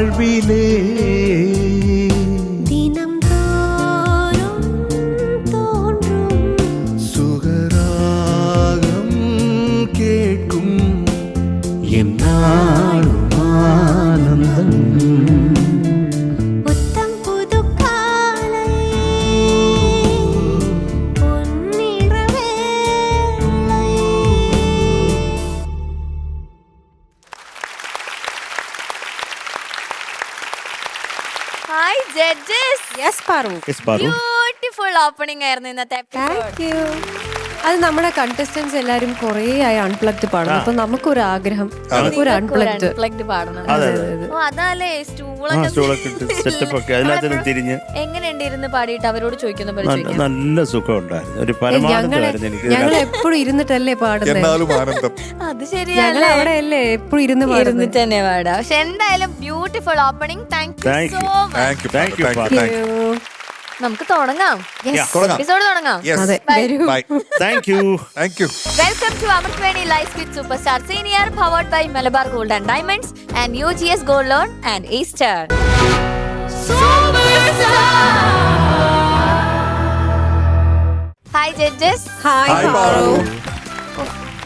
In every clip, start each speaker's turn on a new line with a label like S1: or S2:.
S1: வாழ்விலே
S2: தினம் தோறும் தோன்றும்
S1: சுகராகம் கேட்கும் என்னாலும் ஆனந்தம்.
S2: புத்தம் புது காலை பொன்னிறவேளை.
S3: Hi judges.
S4: Yes, Paru.
S3: Beautiful opening ആയിരുന്നു ഇന്നത്തെ episode.
S4: Thank you. അത് നമ്മുടെ കണ്ടസ്റ്റൻസ് എല്ലാരും കുറേ ആയി അൺപ്ലഗ്ഡ് പാടുന്നു. അപ്പൊ നമുക്കൊരു ആഗ്രഹം ഒരു അൺപ്ലഗ്ഡ്
S3: Unplugged പാടണം. ഓ അതല്ലേ
S5: സ്റ്റൂളൊക്കെ ഇട്ട് സെറ്റപ്പ് ഒക്കെ അതിനകത്ത് തിരിഞ്ഞ്
S3: എങ്ങനെയുണ്ട് ഇരുന്ന് പാടിയിട്ട് അവരോട് ചോദിക്കുന്ന പോലെ ചോദിക്കാം.
S5: നല്ല സുഖം ഉണ്ടായിരുന്നു. ഒരു പരമാനന്ദമായിരുന്നു എനിക്ക്.
S4: ഞങ്ങൾ എപ്പോഴും ഇരുന്നിട്ടല്ലേ പാടുന്നത്.
S6: എന്നാലും ആനന്ദം.
S3: അത്
S4: ഞങ്ങൾ
S3: ശരിയല്ലേ,
S4: അവിടെ അല്ലേ എപ്പോഴും ഇരുന്ന് പാടുന്നത്.
S3: ഇരുന്നിട്ട് തന്നെ പാടാം. പക്ഷെ എന്തായാലും beautiful opening. Thank you
S5: Thank
S3: so
S5: you.
S3: Much.
S6: Thank you,
S5: Thank you,
S6: thank you, thank you.
S3: നമുക്ക് തുടങ്ങാം,
S6: തുടങ്ങാം.
S3: എപ്പിസോഡ് തുടങ്ങാം.
S6: Yes.
S4: അതെ, വരൂ.
S6: Bye.
S5: Thank you.
S6: Thank you.
S3: Welcome to Amrutveni life with super star senior powered by Malabar gold and diamonds and UGS gold loan and Eastern. Hi judges.
S4: Hi
S6: Hi,
S4: Paru.
S6: Paru.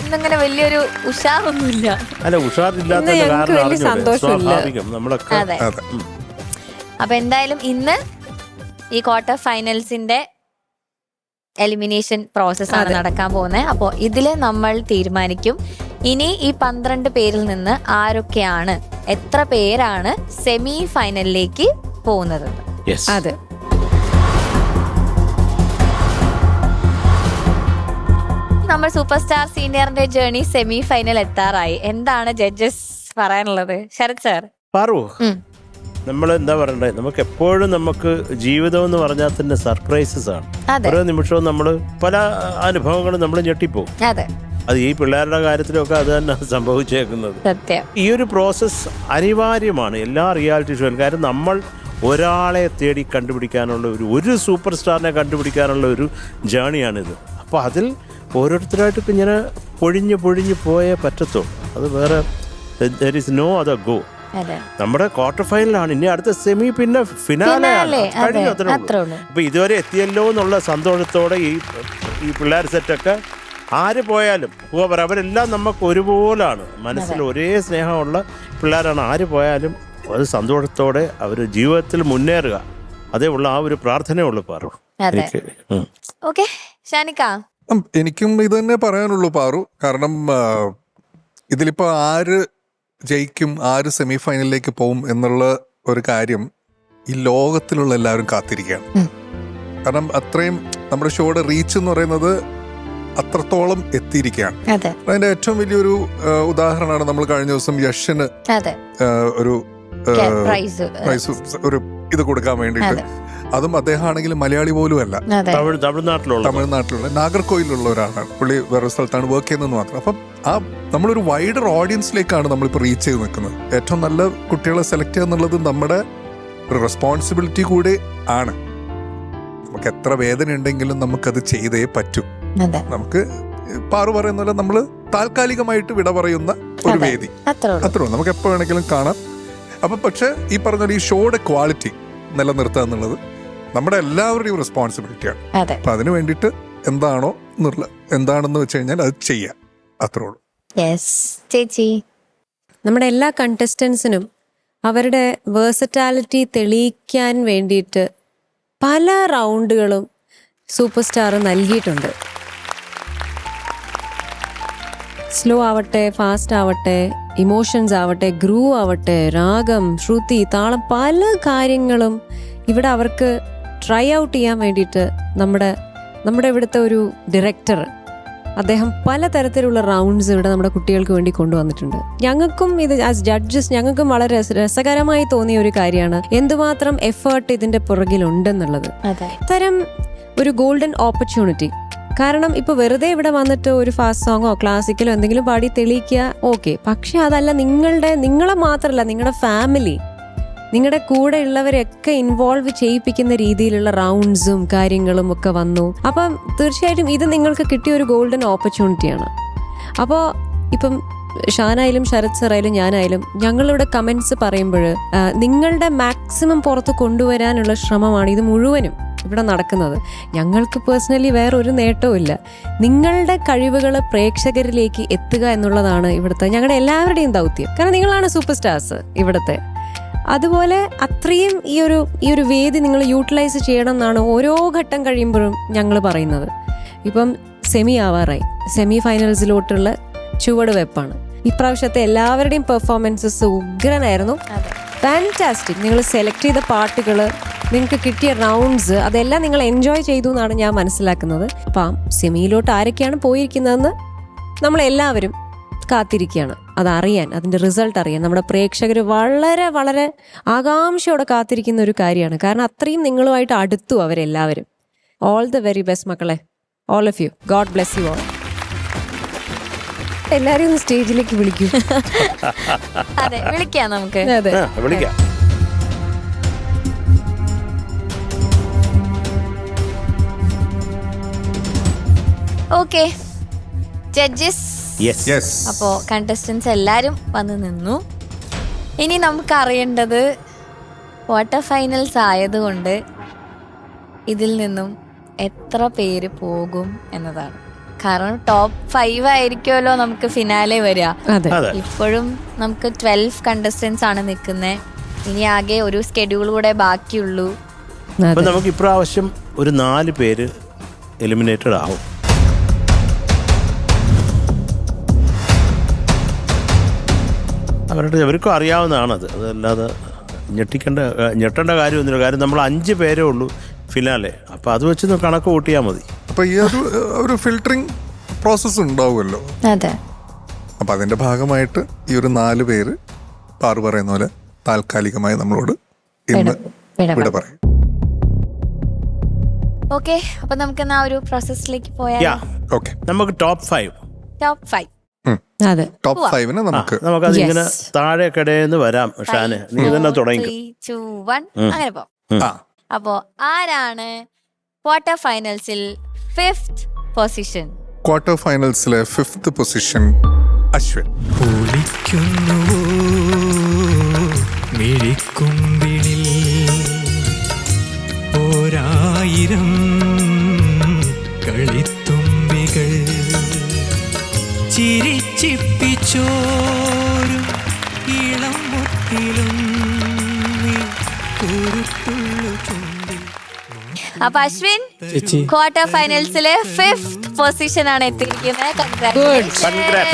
S3: ഇന്നങ്ങനെ വലിയൊരു ഉഷാറൊന്നുമില്ല.
S5: അല്ല ഉഷാറില്ലാത്ത
S4: ഇന്ന് ഞങ്ങൾക്ക്
S5: കാരണം
S4: വലിയ
S5: അറിഞ്ഞൂടെ?
S4: സന്തോഷമില്ല.
S5: സ്വാഭാവികം നമ്മളൊക്കെ
S3: അതെ.
S6: അതെ.
S3: അപ്പൊ എന്തായാലും ഇന്ന് ഈ ക്വാർട്ടർ ഫൈനൽസിന്റെ എലിമിനേഷൻ പ്രോസസ്സാണ് നടക്കാൻ പോകുന്നത്. അപ്പോൾ ഇതിൽ നമ്മൾ തീരുമാനിക്കും ഇനി ഈ 12 പേരിൽ നിന്ന് ആരൊക്കെയാണ്, എത്ര പേരാണ് സെമി ഫൈനലിലേക്ക് പോകുന്നത്.
S5: Yes.
S4: അതെ,
S3: നമ്മൾ സൂപ്പർ സ്റ്റാർ സീനിയറിന്റെ ജേർണി സെമി ഫൈനൽ എത്താറായി. എന്താണ് ജഡ്ജസ് പറയാനുള്ളത്? ശരത് സാർ.
S5: പാറു, നമ്മൾ എന്താ പറയണ്ടേ, നമുക്ക് എപ്പോഴും നമുക്ക് ജീവിതം എന്ന് പറഞ്ഞാൽ തന്നെ സർപ്രൈസസ് ആണ്.
S3: അതെ.
S5: ഓരോ നിമിഷവും നമ്മൾ പല അനുഭവങ്ങളും നമ്മൾ ഞെട്ടിപ്പോവും.
S3: അതെ,
S5: അത് ഈ പിള്ളേരുടെ കാര്യത്തിലൊക്കെ അത് തന്നെ സംഭവിച്ചേക്കുന്നത്.
S3: സത്യം.
S5: ഈ ഒരു പ്രോസസ്സ് അനിവാര്യമാണ് എല്ലാ റിയാലിറ്റി ഷോയിലും. കാര്യം നമ്മൾ ഒരാളെ തേടി കണ്ടുപിടിക്കാനുള്ള ഒരു സൂപ്പർ സ്റ്റാറിനെ കണ്ടുപിടിക്കാനുള്ള ഒരു ജേണിയാണിത്. അപ്പോൾ അതിൽ ഓരോരുത്തരായിട്ട് ഇങ്ങനെ പൊഴിഞ്ഞ് പോയേ പറ്റത്തുള്ളൂ. അത് വേറെ there is no other go.
S3: അതെ,
S5: നമ്മുടെ ക്വാർട്ടർ ഫൈനലാണ്, ഇനി അടുത്ത സെമി, പിന്നെ ഫിനാലെ.
S3: അത്രേ ഉള്ളൂ.
S5: അപ്പൊ ഇതുവരെ എത്തിയല്ലോ എന്നുള്ള സന്തോഷത്തോടെ ഈ പിള്ളേർ സെറ്റൊക്കെ ആര് പോയാലും അവരെല്ലാം നമുക്ക് ഒരുപോലാണ്. മനസ്സിൽ ഒരേ സ്നേഹമുള്ള പിള്ളേരാണ്. ആര് പോയാലും അത് സന്തോഷത്തോടെ അവർ ജീവിതത്തിൽ മുന്നേറുക, അതേ ഉള്ള ആ ഒരു പ്രാർത്ഥനയുള്ളൂ പാറു.
S3: ഓക്കെ ഷാനിക്ക.
S6: എനിക്കും ഇത് തന്നെ പറയാനുള്ളൂ പാറു. കാരണം ഇതിലിപ്പോ ആര് ജയിക്കും, ആര് സെമി ഫൈനലിലേക്ക് പോകും എന്നുള്ള ഒരു കാര്യം ഈ ലോകത്തിലുള്ള എല്ലാവരും കാത്തിരിക്കുകയാണ്. കാരണം അത്രയും നമ്മുടെ ഷോയുടെ റീച്ച് എന്ന് പറയുന്നത് അത്രത്തോളം എത്തിയിരിക്കുകയാണ്. അതിന്റെ ഏറ്റവും വലിയൊരു ഉദാഹരണമാണ് നമ്മൾ കഴിഞ്ഞ ദിവസം യഷിന് ഒരു പ്രൈസ് ഒരു ഇത് കൊടുക്കാൻ വേണ്ടിയിട്ട്. അതും അദ്ദേഹം ആണെങ്കിൽ മലയാളി പോലും അല്ല, തമിഴ്നാട്ടിലുള്ള നാഗർകോയിലുള്ള ഒരാളാണ്. പുള്ളി വേറെ സ്ഥലത്താണ് വർക്ക് ചെയ്യുന്നത് മാത്രം. അപ്പം നമ്മളൊരു വൈഡർ ഓഡിയൻസിലേക്കാണ് നമ്മളിപ്പോൾ റീച്ച് ചെയ്ത് നിൽക്കുന്നത്. ഏറ്റവും നല്ല കുട്ടികളെ സെലക്ട് ചെയ്യുക എന്നുള്ളത് നമ്മുടെ ഒരു റെസ്പോൺസിബിലിറ്റി കൂടി ആണ്. നമുക്ക് എത്ര വേദന ഉണ്ടെങ്കിലും നമുക്കത് ചെയ്തേ പറ്റൂ. നമുക്ക് പാറു പറയുന്ന പോലെ നമ്മൾ താൽക്കാലികമായിട്ട് വിട പറയുന്ന ഒരു വേദി അത്രയും നമുക്ക് എപ്പോ വേണമെങ്കിലും കാണാം. അപ്പൊ പക്ഷെ ഈ പറഞ്ഞ ഈ ഷോയുടെ ക്വാളിറ്റി നിലനിർത്തുക എന്നുള്ളത് നമ്മുടെ എല്ലാവരുടെയും റെസ്പോൺസിബിലിറ്റിയാണ്. അപ്പൊ അതിനു വേണ്ടിയിട്ട് എന്താണെന്ന് വെച്ച് കഴിഞ്ഞാൽ അത് ചെയ്യാം, അത്രേ ഉള്ളൂ.
S3: ചേച്ചി,
S4: നമ്മുടെ എല്ലാ കണ്ടസ്റ്റൻസിനും അവരുടെ വേഴ്സറ്റാലിറ്റി തെളിയിക്കാൻ വേണ്ടിയിട്ട് പല റൗണ്ടുകളും സൂപ്പർ സ്റ്റാർ നൽകിയിട്ടുണ്ട്. സ്ലോ ആവട്ടെ, ഫാസ്റ്റ് ആവട്ടെ, ഇമോഷൻസ് ആവട്ടെ, ഗ്രൂവ് ആവട്ടെ, രാഗം, ശ്രുതി, താളം, പല കാര്യങ്ങളും ഇവിടെ അവർക്ക് ട്രൈ ഔട്ട് ചെയ്യാൻ വേണ്ടിയിട്ട് നമ്മുടെ ഇവിടുത്തെ ഒരു ഡയറക്ടർ അദ്ദേഹം പലതരത്തിലുള്ള റൗണ്ട്സ് ഇവിടെ നമ്മുടെ കുട്ടികൾക്ക് വേണ്ടി കൊണ്ടുവന്നിട്ടുണ്ട്. ഞങ്ങൾക്കും ഇത് ആസ് ജഡ്ജസ് ഞങ്ങൾക്കും വളരെ രസകരമായി തോന്നിയ ഒരു കാര്യമാണ് എന്തുമാത്രം എഫേർട്ട് ഇതിന്റെ പുറകിലുണ്ടെന്നുള്ളത്. ഇത്തരം ഒരു ഗോൾഡൻ ഓപ്പർച്യൂണിറ്റി. കാരണം ഇപ്പൊ വെറുതെ ഇവിടെ വന്നിട്ട് ഒരു ഫാസ്റ്റ് സോങ്ങോ ക്ലാസിക്കലോ എന്തെങ്കിലും പാടി തെളിയിക്കുക, ഓക്കെ. പക്ഷെ അതല്ല, നിങ്ങളെ മാത്രമല്ല, നിങ്ങളുടെ ഫാമിലി, നിങ്ങളുടെ കൂടെ ഉള്ളവരെയൊക്കെ ഇൻവോൾവ് ചെയ്യിപ്പിക്കുന്ന രീതിയിലുള്ള റൗണ്ട്സും കാര്യങ്ങളും ഒക്കെ വന്നു. അപ്പം തീർച്ചയായിട്ടും ഇത് നിങ്ങൾക്ക് കിട്ടിയ ഒരു ഗോൾഡൻ ഓപ്പർച്യൂണിറ്റിയാണ്. അപ്പോൾ ഇപ്പം ഷാനായാലും ശരത് സാറായാലും ഞാനായാലും ഞങ്ങളിവിടെ കമൻസ് പറയുമ്പോൾ നിങ്ങളുടെ മാക്സിമം പുറത്ത് കൊണ്ടുവരാനുള്ള ശ്രമമാണ് ഇത് മുഴുവനും ഇവിടെ നടക്കുന്നത്. ഞങ്ങൾക്ക് പേഴ്സണലി വേറെ ഒരു നേട്ടവും ഇല്ല. നിങ്ങളുടെ കഴിവുകൾ പ്രേക്ഷകരിലേക്ക് എത്തുക എന്നുള്ളതാണ് ഇവിടുത്തെ ഞങ്ങളുടെ എല്ലാവരുടെയും ദൗത്യം. കാരണം നിങ്ങളാണ് സൂപ്പർ സ്റ്റാർസ് ഇവിടുത്തെ. അതുപോലെ അത്രയും ഈ ഒരു വേദി നിങ്ങൾ യൂട്ടിലൈസ് ചെയ്യണം എന്നാണ് ഓരോ ഘട്ടം കഴിയുമ്പോഴും ഞങ്ങൾ പറയുന്നത്. ഇപ്പം സെമി ആവാറായി, സെമി ഫൈനൽസിലോട്ടുള്ള ചുവടുവെപ്പാണ്. ഇപ്രാവശ്യത്തെ എല്ലാവരുടെയും പെർഫോമൻസസ് ഉഗ്രനായിരുന്നു. ഫാന്റാസ്റ്റിക്. നിങ്ങൾ സെലക്ട് ചെയ്ത പാട്ടുകൾ, നിങ്ങൾക്ക് കിട്ടിയ റൗണ്ട്സ്, അതെല്ലാം നിങ്ങൾ എൻജോയ് ചെയ്തു എന്നാണ് ഞാൻ മനസ്സിലാക്കുന്നത്. അപ്പം സെമിയിലോട്ട് ആരൊക്കെയാണ് പോയിരിക്കുന്നതെന്ന് നമ്മളെല്ലാവരും കാത്തിരിക്കുകയാണ് അതറിയാൻ, അതിൻ്റെ റിസൾട്ട് അറിയാൻ. നമ്മുടെ പ്രേക്ഷകർ വളരെ വളരെ ആകാംക്ഷയോടെ കാത്തിരിക്കുന്ന ഒരു കാര്യമാണ്. കാരണം അത്രയും നിങ്ങളുമായിട്ട് അടുത്തു അവരെല്ലാവരും. ഓൾ ദ വെരി ബെസ്റ്റ് മക്കളെ, all of you. God bless you all. എല്ലാരെയും ഒന്ന് സ്റ്റേജിലേക്ക് വിളിക്കൂ.
S3: അതെ, വിളിക്കാം നമുക്ക്.
S4: അതെ,
S5: വിളിക്കാം.
S3: Okay judges,
S5: yes.
S3: അപ്പോ കണ്ടസ്റ്റൻസ് എല്ലാരും വന്ന് നിന്നു. ഇനി നമുക്ക് അറിയേണ്ടത് ക്വാർട്ടർ ഫൈനൽസ് ആയതുകൊണ്ട് ഇതിൽ നിന്നും എത്ര പേര് പോകും എന്നതാണ്. കാരണം ടോപ്പ് 5 ആയിരിക്കുമല്ലോ നമുക്ക് ഫിനാലെ വരിക.
S4: അതെ.
S3: ഇപ്പോഴും നമുക്ക് 12 കണ്ടസ്റ്റൻസ് ആണ് നിൽക്കുന്നത്. ഇനി ആകെ ഒരു സ്കെഡ്യൂൾ കൂടെ ബാക്കിയുള്ളൂ.
S5: അപ്പൊ നമുക്ക് ഇപ്രാവശ്യം ഒരു 4 പേര് എലിമിനേറ്റഡ് ആവും. അവർക്കും അറിയാവുന്നതാണത്. അതല്ലാതെ ഞെട്ടേണ്ട കാര്യമൊന്നുമില്ല. കാര്യം നമ്മൾ 5 പേരേ ഉള്ളൂ ഫിനാലെ. അപ്പം അത് വെച്ച് കണക്ക് കൂട്ടിയാൽ മതി.
S6: അപ്പൊ ഈ ഒരു ഫിൽട്ടറിങ് പ്രോസസ്സ് ഉണ്ടാവുമല്ലോ.
S3: അതെ.
S6: അപ്പൊ അതിന്റെ ഭാഗമായിട്ട് ഈ ഒരു 4 പേര് പാറു പറയുന്ന പോലെ താൽക്കാലികമായി നമ്മളോട് ഇന്ന് വിട പറയും.
S3: ഓക്കെ, അപ്പൊ നമുക്ക് എന്നാ ഒരു പ്രോസസ്സിലേക്ക് പോയാൽ
S6: ഓക്കെ,
S5: നമുക്ക് ടോപ്പ് 5
S4: അതെ,
S6: ടോപ്പ് 5
S5: നമുക്കത് ഇങ്ങനെ താഴെ കടയെന്ന് വരാം. ഷാന്, നീ തന്നെ തുടങ്ങി.
S3: 3, 2, 1 അങ്ങനെ പോ. അപ്പോ ആരാണ് ക്വാർട്ടർ ഫൈനൽസിൽ 5th പൊസിഷൻ?
S6: ക്വാർട്ടർ ഫൈനൽസിലെ 5th പൊസിഷൻ അശ്വിൻ.
S1: ഒളിക്കുന്നുവോ മിഴിക്കുമ്പിളിൽ ഓരായിരം കളിത്തുമ്പികൾ ചിരിച്ചിപ്പിച്ചോരും ഇളം മുത്തിലും കുരുത്തുള്ളു ചുണ്ടിൽ.
S3: അപ്പൊ അശ്വിൻ ക്വാർട്ടർ ഫൈനൽസിലെ 5th പൊസിഷൻ ആണ് എത്തിയിരിക്കുന്നത്.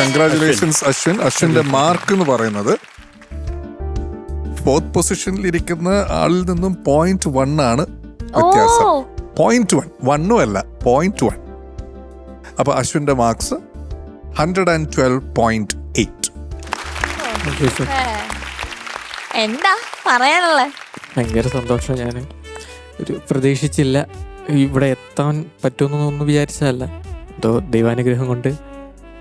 S6: കൺഗ്രാറ്റുലേഷൻസ് അശ്വിൻ. അശ്വിന്റെ മാർക്ക് എന്ന് പറയുന്നത് 4th പൊസിഷനിൽ ഇരിക്കുന്ന ആളിൽ നിന്നും 0.1 ആണ് വ്യത്യാസം. 0.1, 1 അല്ല, 0.1. അപ്പൊ അശ്വിന്റെ മാർക്സ് 112.8.
S3: എന്താ പറയാനുള്ളത്?
S7: ഭയങ്കര സന്തോഷം. ഞാൻ ഒരു പ്രതീക്ഷിച്ചില്ല ഇവിടെ എത്താൻ പറ്റുമെന്നൊന്നും വിചാരിച്ചതല്ല. എന്തോ ദൈവാനുഗ്രഹം കൊണ്ട്,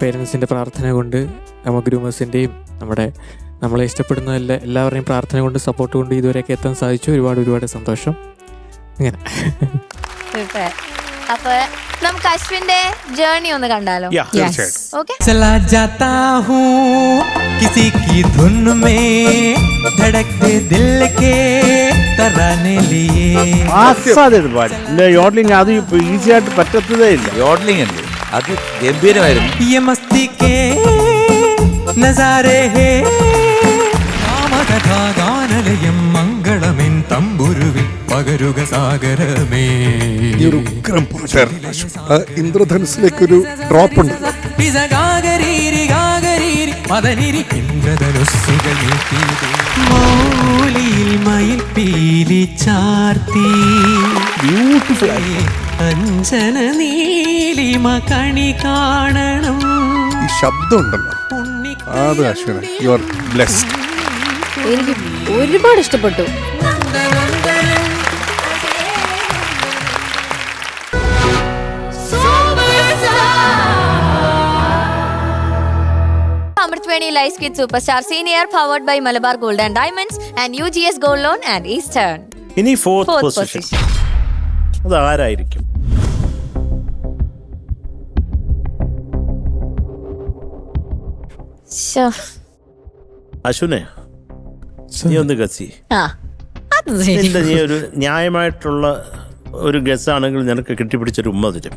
S7: പേരൻസിൻ്റെ പ്രാർത്ഥന കൊണ്ട്, നമ്മ ഗ്രൂമേഴ്സിൻ്റെയും നമ്മളെ ഇഷ്ടപ്പെടുന്ന എല്ലാവരുടെയും പ്രാർത്ഥന കൊണ്ട്, സപ്പോർട്ട് കൊണ്ട് ഇതുവരെയൊക്കെ എത്താൻ സാധിച്ചു. ഒരുപാട് സന്തോഷം. ഇങ്ങനെ
S3: അപ്പൊ നമുക്ക് അശ്വിന്റെ ജേർണി ഒന്ന് കണ്ടാലോ? ഓക്കെ.
S1: चला जाता हूँ किसी की धुन में धड़कते दिल के तराने लिए.
S5: യോഡ്ലിംഗ് അത് ഈസി ആയിട്ട് പറ്റത്തതേ ഇല്ല.
S8: യോഡ്ലിംഗ് അല്ലേ, അത് ഗംഭീരമായിരുന്നു.
S1: ये मस्ती के नजारे है രാമകഥാ ഗാനലയം മംഗളമെൻ തമ്പുരുവിൽ പകരുക സാഗരമേ.
S6: ഇന്ദ്രധനുസിലേക്കൊരു ഡ്രോപ്പ് ഉണ്ട്.
S1: മൗലിയിൽ മയിൽ പീലി ചാർത്തി അഞ്ജന നീലിമ കണി കാണണം.
S6: ഈ ശബ്ദം ഉണ്ടല്ലോ, അത് അശ്വിന, യു ആർ ബ്ലെസ്ഡ്.
S4: എനിക്ക് ഒരുപാട് ഇഷ്ടപ്പെട്ടു.
S3: Amritwani Life Kids Superstar Senior powered by Malabar Gold and Diamonds and UGS Gold Loan and Eastern.
S5: ഇനി 4th പൊസിഷൻ അതാരായിരിക്കും?
S3: ശ്ശോ.
S5: അശ്വിനെ നീ ഒന്ന് ഗസി.
S3: ആ അത് ശരി.
S5: നിന്റെ നീ ഒരു ന്യായമായിട്ടുള്ള ഒരു ഗസ്സാണെങ്കിൽ നിനക്ക് കെട്ടിപ്പിടിച്ചൊരു ഉമ്മ തരും.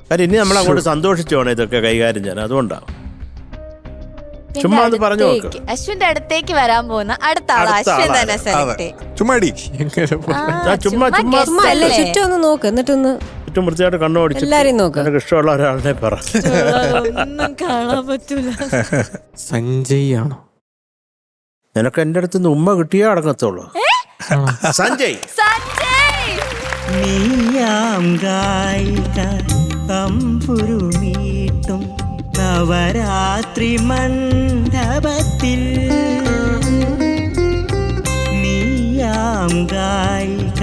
S5: കാര്യം ഇനി നമ്മൾ അങ്ങോട്ട് സന്തോഷിച്ചു വേണം ഇതൊക്കെ കൈകാര്യം ചെയ്യാൻ. അതുകൊണ്ടാണ് ചുമ്മാ അത് പറഞ്ഞു നോക്ക്.
S3: അശ്വിന്റെ അടുത്തേക്ക് വരാൻ പോകുന്ന അടുത്ത ആള് അശ്വിൻ തന്നെ സെലക്ട് ചെയ്യും.
S6: ചുമ്മാടി
S5: ചുമ്മാ
S4: അല്ല ചുറ്റും ഒന്ന് നോക്ക് എന്നിട്ടൊന്ന്
S5: ചുറ്റും വൃത്തിയായിട്ട് കണ്ണു ഓടിച്ചു
S4: എല്ലാരെയും നോക്ക്.
S5: നിനക്ക് ഇഷ്ടമുള്ള ഒരാളിനെ പറ.
S3: ഒന്നും കാണാൻ പറ്റൂല.
S7: സഞ്ജയ് ആണോ?
S5: നിനക്ക് എന്റെ അടുത്ത് നിന്ന് ഉമ്മ കിട്ടിയേ അടങ്ങത്തുള്ളൂ. സഞ്ജയ്
S3: സഞ്ജയ്
S9: നീയാം ഗായിക തമ്പുരുമീട്ടും നവരാത്രി മണ്ഡപത്തിൽ നീയാം ഗായിക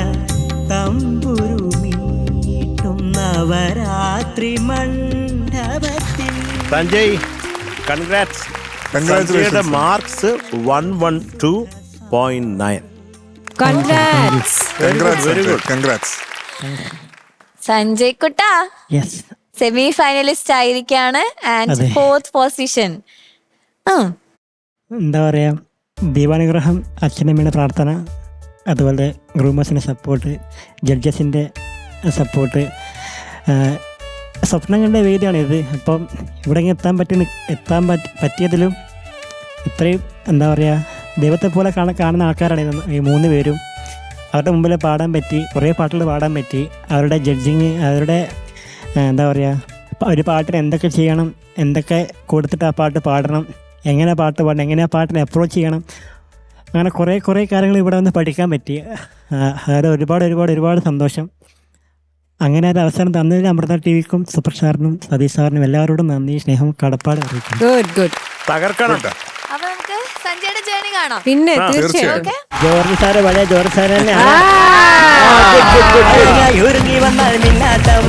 S9: തമ്പുരുമീട്ടും നവരാത്രി മണ്ഡപത്തിൽ.
S5: സഞ്ജയ് കൺഗ്രാറ്റ്സ്. സഞ്ജയുടെ marks 112.9.
S4: Congrats.
S5: Very good.
S6: Congrats.
S3: Sanjay കുട്ടാ
S9: യെസ്,
S3: സെമി ഫൈനലിസ്റ്റ് ആയിരിക്കാണ് ആൻഡ്
S9: അതെ.
S3: 4th position.
S9: എന്താ പറയാ, ദൈവാനുഗ്രഹം, അച്ഛനമ്മയുടെ പ്രാർത്ഥന, അതുപോലെ ഗ്രൂമേഴ്സിൻ്റെ സപ്പോർട്ട്, ജഡ്ജസിൻ്റെ സപ്പോർട്ട്, സ്വപ്നം കണ്ട വേദിയാണിത്. അപ്പം ഇവിടെ എത്താൻ പറ്റിയതിലും ഇത്രയും എന്താ പറയുക, ദൈവത്തെ പോലെ കാണുന്ന ആൾക്കാരാണ് ഈ 3 പേരും. അവരുടെ മുമ്പിൽ പാടാൻ പറ്റി, കുറേ പാട്ടുകൾ പാടാൻ പറ്റി. അവരുടെ ജഡ്ജിങ്, അവരുടെ എന്താ പറയുക, ഒരു പാട്ടിന് എന്തൊക്കെ ചെയ്യണം, എന്തൊക്കെ കൊടുത്തിട്ട് ആ പാട്ട് പാടണം, എങ്ങനെ പാട്ട് പാടണം, എങ്ങനെ ആ പാട്ടിനെ അപ്രോച്ച് ചെയ്യണം, അങ്ങനെ കുറേ കാര്യങ്ങൾ ഇവിടെ വന്ന് പഠിക്കാൻ പറ്റി. അത് ഒരുപാട് സന്തോഷം. അങ്ങനെ ഒരു അവസരം തന്നതിൽ അമൃത ടി.വിക്കും സൂപ്പർ സ്റ്റാറിനും സതീഷ് സാറിനും എല്ലാവരോടും നന്ദി, സ്നേഹം, കടപ്പാട് അറിയിക്കുന്നു.
S4: ഗുഡ്.
S5: തകർക്കണം.
S3: അപ്പൊ നമുക്ക് സഞ്ജയുടെ ജേണി കാണാം.
S4: പിന്നെ
S6: തീർച്ചയായും.
S4: തീർച്ചയായും
S9: ജോർജ് സാറ് പഴയ ജോർജ് സാറ് തന്നെയാണ്. ഒരുങ്ങി വന്നാൽ മിന്നാട്ടം,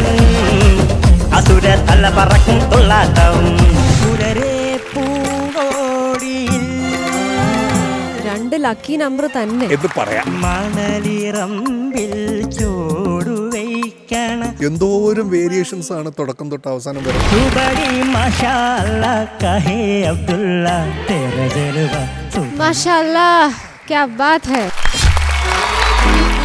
S9: അസുര തല പറക്കും തൊള്ളാട്ടം, സുരരേ പൂങ്കോടിയിൽ
S4: 2 ലക്കി നമ്പർ തന്നെ.
S6: എന്ത് പറയാം,
S9: മണലിറമ്പിൽ ചോടുവയ്ക്കണ
S6: എന്തോരം വേരിയേഷൻസ് ആണ് തുടക്കം തൊട്ട് അവസാനം വരെ.
S9: സുബടി മഷാല്ല കഹേ അബ്ദുള്ള തേര ജലുവ
S2: മാഷാഅല്ലാഹ്, ക്യാ ബാത് ഹൈ.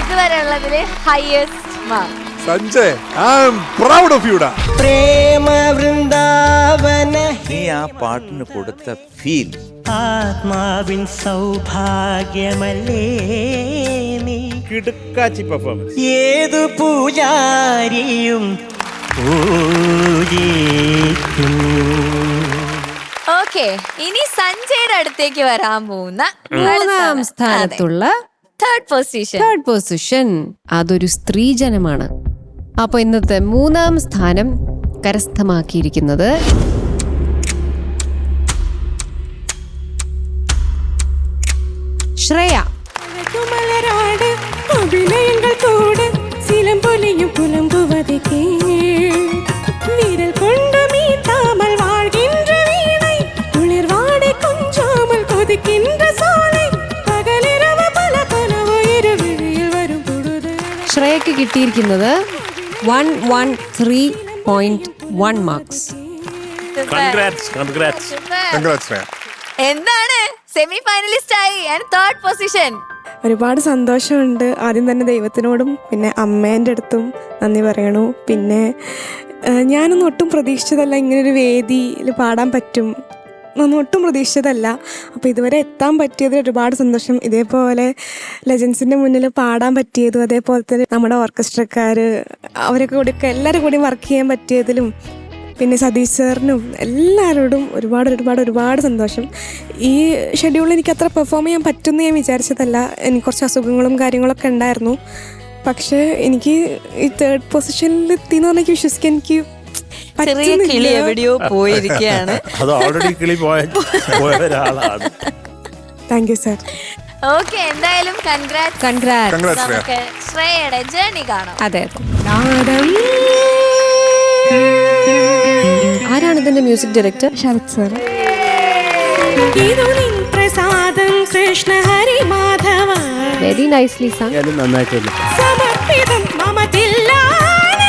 S3: ഇതുവരെ ഉള്ളതില് highest mark.
S6: Sanjay, I am proud of യുടാ.
S9: പ്രേമ വൃന്ദാവന
S8: നീ ആ പാട്ടിന് കൊടുത്ത ഫീൽ
S9: ആത്മാവിൻ സൗഭാഗ്യമല്ലേ നീ.
S5: കിടുക്കാച്ചി പെർഫോമൻസ്.
S9: ഏതു പൂജാരിയും പൂജിക്കും.
S3: ഓക്കെ, ഇനി സഞ്ജയുടെ അടുത്തേക്ക് വരാൻ പോകുന്ന
S4: 3ാം സ്ഥാനത്തുള്ള
S3: 3rd പൊസിഷൻ.
S4: 3rd പൊസിഷൻ അതൊരു സ്ത്രീജനമാണ്. അപ്പൊ ഇന്നത്തെ 3ാം സ്ഥാനം കരസ്ഥമാക്കിയിരിക്കുന്നത് ശ്രേയ.
S2: അഭിനയങ്ങൾ കൂടെ സിലമ്പൊലിയും പുലമ്പുവதை വിരൽ കൊണ്ട് மீட்டாமல் வாழ்கின்ற வீணை குளிர்வாடை கொஞ்சாமல் கொதிக்கின்ற சோலை பகலிரவு பல கனவு இருவிழியில் வரும் பொழுது.
S4: ശ്രേയക്ക് കിട്ടിയിരിക്കുന്നത് 113.1 മാർക്സ്.
S5: കൺഗ്രാറ്റ്സ്.
S6: കൺഗ്രാറ്റ്സ്.
S3: എന്താണ് സെമി ഫൈനലിസ്റ്റ് ആയി ആൻഡ് 3rd പൊസിഷൻ.
S10: ഒരുപാട് സന്തോഷമുണ്ട്. ആദ്യം തന്നെ ദൈവത്തിനോടും പിന്നെ അമ്മേൻ്റെ അടുത്തും നന്ദി പറയണു. പിന്നെ ഞാനൊന്നും ഒട്ടും പ്രതീക്ഷിച്ചതല്ല ഇങ്ങനൊരു വേദിയിൽ പാടാൻ പറ്റും, ഒട്ടും പ്രതീക്ഷിച്ചതല്ല. അപ്പോൾ ഇതുവരെ എത്താൻ പറ്റിയതിൽ ഒരുപാട് സന്തോഷം. ഇതേപോലെ ലെജൻസിൻ്റെ മുന്നിൽ പാടാൻ പറ്റിയതും, അതേപോലെ തന്നെ നമ്മുടെ ഓർക്കസ്ട്രക്കാർ അവരൊക്കെ കൂടിയൊക്കെ എല്ലാവരും കൂടി വർക്ക് ചെയ്യാൻ പറ്റിയതിലും, പിന്നെ സതീഷ് സാറിനും എല്ലാവരോടും ഒരുപാട് സന്തോഷം. ഈ ഷെഡ്യൂളിൽ എനിക്ക് അത്ര പെർഫോം ചെയ്യാൻ പറ്റുമെന്ന് ഞാൻ വിചാരിച്ചതല്ല. എനിക്ക് കുറച്ച് അസുഖങ്ങളും കാര്യങ്ങളൊക്കെ ഉണ്ടായിരുന്നു. പക്ഷേ എനിക്ക് ഈ 3rd പൊസിഷനിൽ എത്തിയെന്ന് പറഞ്ഞാൽ എനിക്ക് വിശ്വസിക്കാൻ എനിക്ക്
S3: ചെറിയ കിളി എവിടെയോ പോയിരിക്കുകയാണ്.
S5: അത് ഓൾറെഡി കിളി പോയ ഒരാളാണ്.
S10: Thank you sir.
S3: ഓക്കെ, എന്തായാലും കൺഗ്രാറ്റ്സ്.
S4: കൺഗ്രാറ്റ്സ്.
S3: നമുക്ക് ശ്രേയയുടെ ജേണി കാണാം.
S4: അതെ. ആരാണ് ഇതിന്റെ മ്യൂസിക് ഡയറക്ടർ?
S10: ശരത് സാർ.
S2: പ്രസാദം Krishna Hari Madhava
S4: very nicely sang.
S5: നന്നായിട്ട്
S2: സമർപ്പിതം മമ തില്ലാന.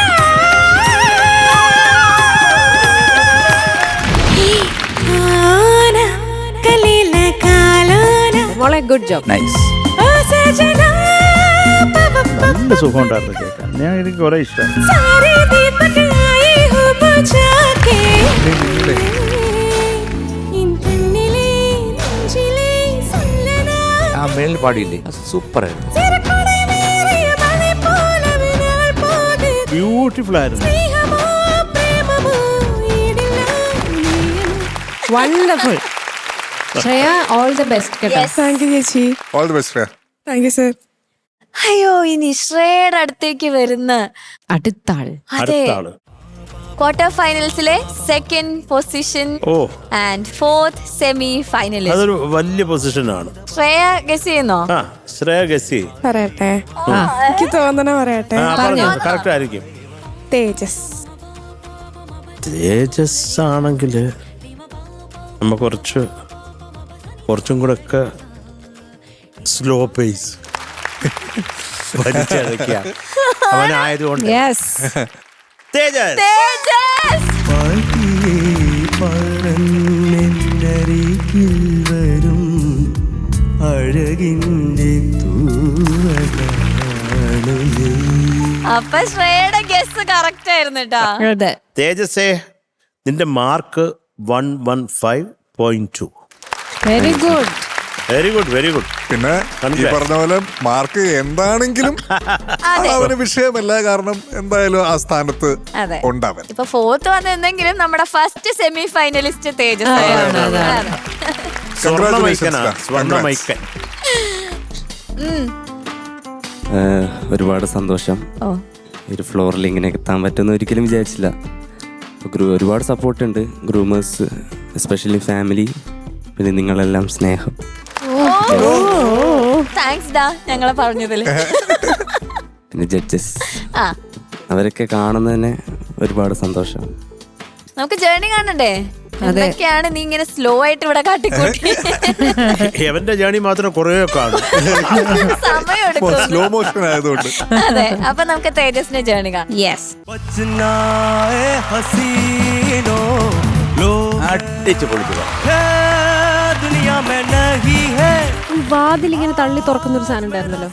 S4: Good job.
S8: നൈസ്.
S2: ओ सजना
S5: നല്ല സുഖം ഉണ്ടായിരുന്നു കേൾക്കാൻ. എനിക്ക് കുറെ ഇഷ്ടമായി.
S2: सारे दीपक आए हो बुझा के इन कन्निले നെഞ്ചിലെ സല്ലന
S8: ആ മേളിൽ പാടിയില്ലേ, അത് സൂപ്പറായിരുന്നു.
S2: ചെറുകുടை മേറിയ മഴ പോലെ വിരൽ പോകെ
S5: ബ്യൂട്ടിഫുൾ ആയിരുന്നു.
S2: സ്നേഹമോ പ്രേമമോ ഈടില്ല നീയും
S4: wonderful. Shreya, all the best കേട്ടോ.
S10: താങ്ക് യു ചേച്ചി.
S6: All the best.
S10: Thank you sir.
S3: അയ്യോ, ഇനി ശ്രേയയുടെ അടുത്തേക്ക് വരുന്ന
S4: അടുത്താൾ.
S3: അതെ,
S5: അടുത്ത ആള്.
S3: ക്വാർട്ടർ ഫൈനൽസിലെ സെക്കൻഡ് പൊസിഷൻ
S5: ഓ,
S3: ആൻഡ് ഫോർത്ത് സെമി ഫൈനലിസ്റ്റ്.
S5: അതൊരു വലിയ പൊസിഷനാണ്.
S3: ശ്രേയ ഗസ് ചെയ്യുന്നോ?
S5: ആ, ശ്രേയ ഗസി.
S10: പറയട്ടെ, എനിക്ക് തോന്നണ പറയട്ടെ.
S5: കറക്റ്റ് ആയിരിക്കും.
S10: തേജസ്.
S5: തേജസ് ആണെങ്കിൽ നമ്മ കുറച്ചും കൂടെ ഒക്കെ സ്ലോ പേസ് വലിച്ചടക്കുക അവനായതുകൊണ്ട്.
S4: യെസ്.
S5: തേജസ്.
S3: തേജസ്! അപ്പൊ ശ്രേയയുടെ ഗസ് കറക്റ്റ് ആയിരുന്നു കേട്ടോ.
S4: അതെ.
S5: തേജസേ, നിന്റെ mark 115.2.
S4: Very good.
S5: Very good, very good.
S6: പിന്നെ ഈ പറഞ്ഞ പോലെ മാർക്ക് എന്താണെങ്കിലും അത് അവന് വിഷയമല്ല. കാരണം എന്തായാലും ആ സ്ഥാനത്ത്
S3: അതെ.
S6: ഉണ്ടാവൻ.
S3: ഇപ്പൊ ഫോർത്ത് വന്നെങ്കിലും നമ്മുടെ ഫസ്റ്റ് സെമി ഫൈനലിസ്റ്റ് തേജസ് ആയിരുന്നു. അതെ.
S5: സ്വർണ്ണമൈക്കനാ, സ്വർണ്ണമൈക്കൻ.
S11: ഒരുപാട് സന്തോഷം. ഒരു ഫ്ലോറിൽ ഇങ്ങനെ എത്താൻ പറ്റുമെന്ന് ഒരിക്കലും വിചാരിച്ചില്ല. ഒരുപാട് സപ്പോർട്ട് ഉണ്ട്, ഗ്രൂമേഴ്സ്, എസ്പെഷ്യലി ഫാമിലി, പിന്നെ നിങ്ങളെല്ലാം സ്നേഹം.
S3: താങ്ക്സ് ഡാ ഞങ്ങളെ പറഞ്ഞതില്.
S11: പിന്നെ ജഡ്ജസ്,
S3: ആ,
S11: അവരൊക്കെ കാണുന്നതന്നെ ഒരുപാട് സന്തോഷം.
S3: നമുക്ക് ജേർണി കാണണ്ടേ? എന്തൊക്കെയാണ് നീ ഇങ്ങനെ സ്ലോ ആയിട്ട് ഇവിടെ കാട്ടിക്കൂട്ടി?
S5: എവന്റെ ജേണി മാത്രം കുറേ കാണും.
S3: സമയം എടുക്കും.
S6: സ്ലോ മോഷൻ ആയതുകൊണ്ട്.
S3: അതെ, അപ്പൊ നമുക്ക് തേജസിന്റെ ജേർണി കാണാം.
S4: യെസ്.
S8: അടിച്ചു പൊളിക്കുക.
S4: വാതിലിങ്ങനെ തള്ളി തുറക്കുന്ന ഒരു സാധനം ഉണ്ടായിരുന്നല്ലോ.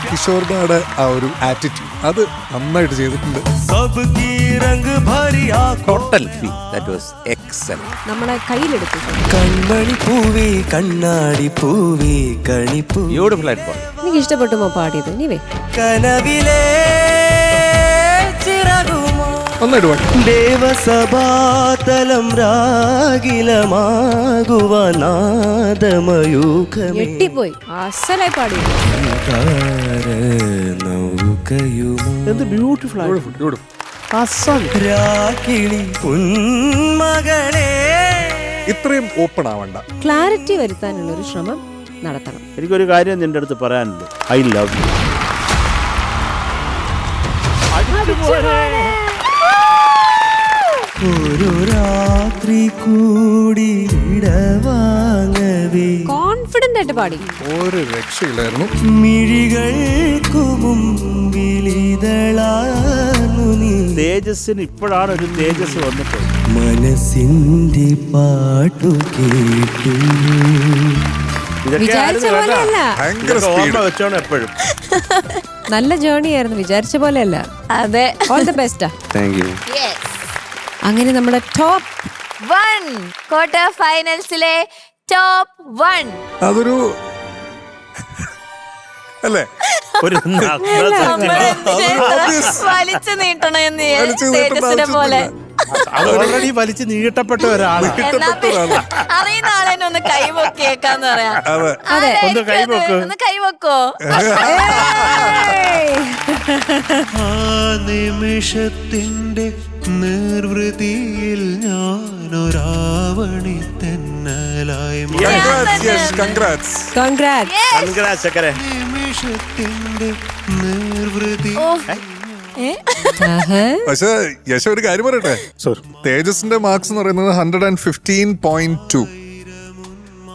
S6: കിഷോറിന്റെ ആ ഒരു ആറ്റിറ്റ്യൂഡ് അത് നന്നായിട്ട് ചെയ്തിട്ടുണ്ട്.
S8: Total feel that was excellent.
S4: നമ്മളെ കയ്യിലെടുത്തു.
S1: കൺമണി പൂവേ കണ്ണാടി പൂവേ കണിപ്പൂ.
S8: ബ്യൂട്ടിഫുൾ ആയിട്ട് പാടി.
S4: എനിക്ക് ഇഷ്ടപ്പെട്ടുമോ പാടിയത്? നീവേ
S1: കനവിലേ ചിറകുമോ
S6: നന്നായിട്ട് പാടി.
S1: ദേവസഭാതലം രാഗിലമാകുവാനാദമയൂഖമേ
S4: ഞെട്ടിപ്പോയി. അസലായി പാടി.
S5: എന്ത് ബ്യൂട്ടിഫുൾ ആയിട്ട്.
S1: രാക്കിളി ഉന്മകളെ.
S6: ഇത്രയും ഓപ്പൺ ആവണ്ട.
S4: ക്ലാരിറ്റി വരുത്താനുള്ള ഒരു ശ്രമം നടത്തണം.
S5: എനിക്കൊരു കാര്യം നിന്റെ അടുത്ത് പറയാനുണ്ട്. I love you.
S1: ഒരു രാത്രി കൂടി ഇടവാങ്ങവേ
S4: കോൺഫിഡന്റ് ആയിട്ട് പാടി.
S6: ഒരു രക്ഷയില്ലായിരുന്നു.
S1: മിഴികൾക്കു മുമ്പിലിതളാർന്നു നീ.
S5: തേജസ്സിന് ഇപ്പോഴാണ് ഒരു തേജസ് വന്നിട്ടുള്ളത്.
S1: മനസ്സിന്റെ പാട്ടു കേട്ടു.
S4: വിചാരിച്ച പോലെയല്ല.
S6: ഭയങ്കര
S5: ഓർമ്മ
S6: സ്പീഡ്.
S5: വെച്ചോണം എപ്പോഴും.
S4: നല്ല ജേർണി ആയിരുന്നു, വിചാരിച്ച പോലെയല്ല.
S3: അതെ.
S4: ഓൾ ദ ബെസ്റ്റാ.
S11: Thank you.
S4: അങ്ങനെ നമ്മുടെ ടോപ്പ്
S3: 1 ക്വാർട്ടർ ഫൈനൽസിലെ ടോപ്പ് 1
S6: അതൊരു അല്ലേ
S5: ഒരു
S3: വലിച്ചു നീട്ടണം എന്ന്
S6: വലിച്ചു നീട്ടേണ്ട
S3: തേജസിനെ പോലെ.
S5: അത് ഓൾറെഡി വലിച്ച് നീട്ടപ്പെട്ട ഒരാള്.
S3: എന്നാ അറിയുന്ന ആളെന്നെ ഒന്ന് കൈവൊക്കേക്കാന്ന് പറയാം.
S6: അതെ.
S3: ആരായിരിക്കും
S5: ഒന്ന് കൈവെക്ക്.
S3: അത്? ഒന്ന് കൈവെക്കോ?
S1: ആ നിമിഷത്തിന്റെ നിർവൃതിയിൽ ഞാനൊരാവണി തെന്നലായി
S6: കൺഗ്രാറ്റ്സ്.
S4: കൺഗ്രാറ്റ്സ്.
S1: നിമിഷത്തിന്റെ നിർവൃതി.
S6: പക്ഷെ യശ ഒരു കാര്യം പറയട്ടെ. തേജസിന്റെ മാർക്സ് എന്ന് പറയുന്നത് 115.2,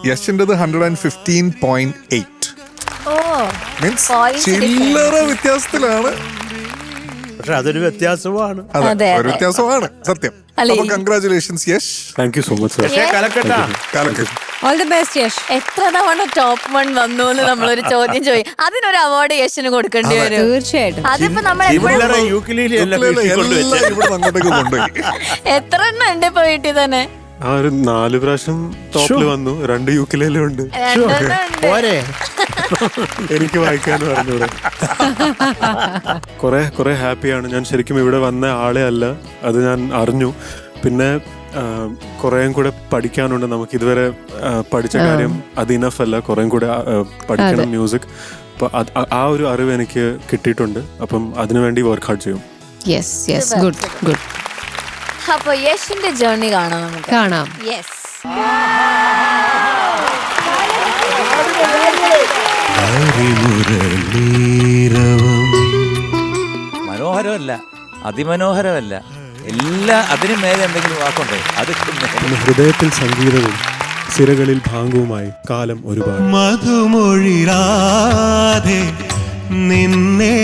S6: യശിൻ്റെത് 115.8. മീൻസ് ചില്ലറ വ്യത്യാസത്തിലാണ്.
S5: പക്ഷെ അതൊരു വ്യത്യാസമാണ്.
S6: അതെ, ഒരു വ്യത്യാസമാണ് സത്യം.
S3: അല്ലേ?
S6: അപ്പൊ congratulations Yash.
S5: Thank you so much sir. കലക്കട്ടാ.
S4: All the best Yash.
S3: എത്ര തവണ ടോപ്പ് 1 വന്നു എന്ന് നമ്മളൊരു ചോദ്യം ചോദിക്കും. അതിനൊരു അവാർഡ് യശിന് കൊടുക്കേണ്ടി വരും.
S4: തീർച്ചയായിട്ടും.
S3: അതിപ്പോ നമ്മൾ
S5: ഇവിടെ യൂക്കിലേലി എല്ലാം വീട്ടിൽ കൊണ്ടുവച്ചേ.
S6: ഇവിടെ അങ്ങോട്ടേക്ക് കൊണ്ടുപോയി.
S3: എത്ര എണ്ണം ഉണ്ട് ഇപ്പൊ വീട്ടിൽ തന്നെ?
S1: ആ ഒരു 4 പ്രാവശ്യം ടോപ്പിൽ വന്നു, 2 യൂക്കിലേലും ഉണ്ട്.
S3: 2 എണ്ണം ഉണ്ട്.
S5: പോരെ
S1: എനിക്ക് വായിക്കാൻ പറഞ്ഞൂടെ. കുറെ ഹാപ്പിയാണ്. ഞാൻ ശരിക്കും ഇവിടെ വന്ന ആളെ അല്ല, അത് ഞാൻ അറിഞ്ഞു. പിന്നെ കുറേയും കൂടെ പഠിക്കാനുണ്ട്. നമുക്ക് ഇതുവരെ പഠിച്ച കാര്യം അത് ഇനഫ് അല്ല, കുറേയും കൂടെ പഠിക്കണം മ്യൂസിക്. അപ്പം ആ ഒരു അറിവ് എനിക്ക് കിട്ടിയിട്ടുണ്ട്. അപ്പം അതിനുവേണ്ടി വർക്ക് ഹാർഡ് ചെയ്യും.
S4: Yes yes, good good.
S3: അപ്പൊ യശിന്റെ ജേർണി കാണാം നമുക്ക്.
S4: കാണാം.
S3: യെസ്.
S8: മനോഹരമല്ല, അതിമനോഹരമല്ല, എല്ലാ അതിനും മേലെ എന്തെങ്കിലും വാക്കുണ്ടേ? അത്
S1: ഹൃദയത്തിൽ സംഗീതവും സിരകളിൽ ഭാംഗവുമായി കാലം ഒരുപാട്. മധുമൊഴിരാതെ നിന്നെ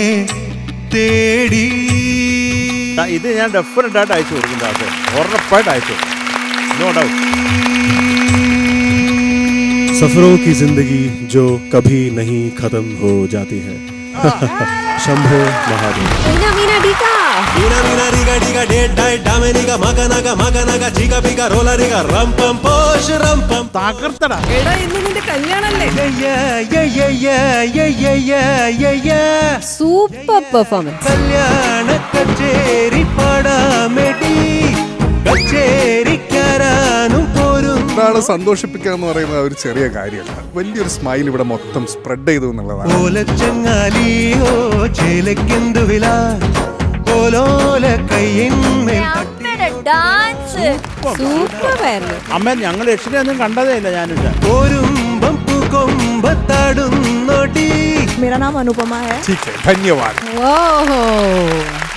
S1: തേടി.
S5: ഇത് ഞാൻ ഡെഫിനറ്റ് ആയിട്ട് അയച്ചു കൊടുക്കുന്ന ആൾക്ക് ഉറപ്പായിട്ട് അയച്ചു. No doubt.
S1: सफरों की जिंदगी जो कभी नहीं खत्म हो जाती है. Shambho Mahadev.
S4: Meena Meena ഡിക.
S1: Mina mina riga diga dead die dameniga maganaga maganaga chiga biga rola riga ram pam posh ram pam.
S5: തകർത്തടാ.
S4: എടാ ഇന്ന് നിന്റെ കല്യാണല്ലേ? Super performance.
S1: കല്യാണ കച്ചേരി പാടാമെടി കച്ചേരിക്കാരാനും പോരും.
S6: ഒരാളെ സന്തോഷിപ്പിക്കുക എന്ന് പറയുന്നത് ഒരു ചെറിയ കാര്യമല്ല. വലിയൊരു സ്മൈൽ ഇവിടെ മൊത്തം സ്പ്രെഡ് ചെയ്തു എന്നുള്ളതാണ്.
S1: ഓലച്ചങ്ങാലിയോ ചേലക്കെന്തു വില ഓലോല കയ്യന്മേൽ
S3: അമ്മയുടെ ഡാൻസ്
S4: സൂപ്പർ ആയിരുന്നു.
S5: അമ്മ ഞങ്ങൾ യക്ഷിനെ ഒന്നും കണ്ടതേ ഇല്ല. ഞാനില്ല.
S1: ഓരുമ്പം പൂക്കൊമ്പത്താടുന്നോടി.
S10: मेरा नाम अनुपमा है.
S6: ധന്യവാദ്.
S4: ഓഹോ,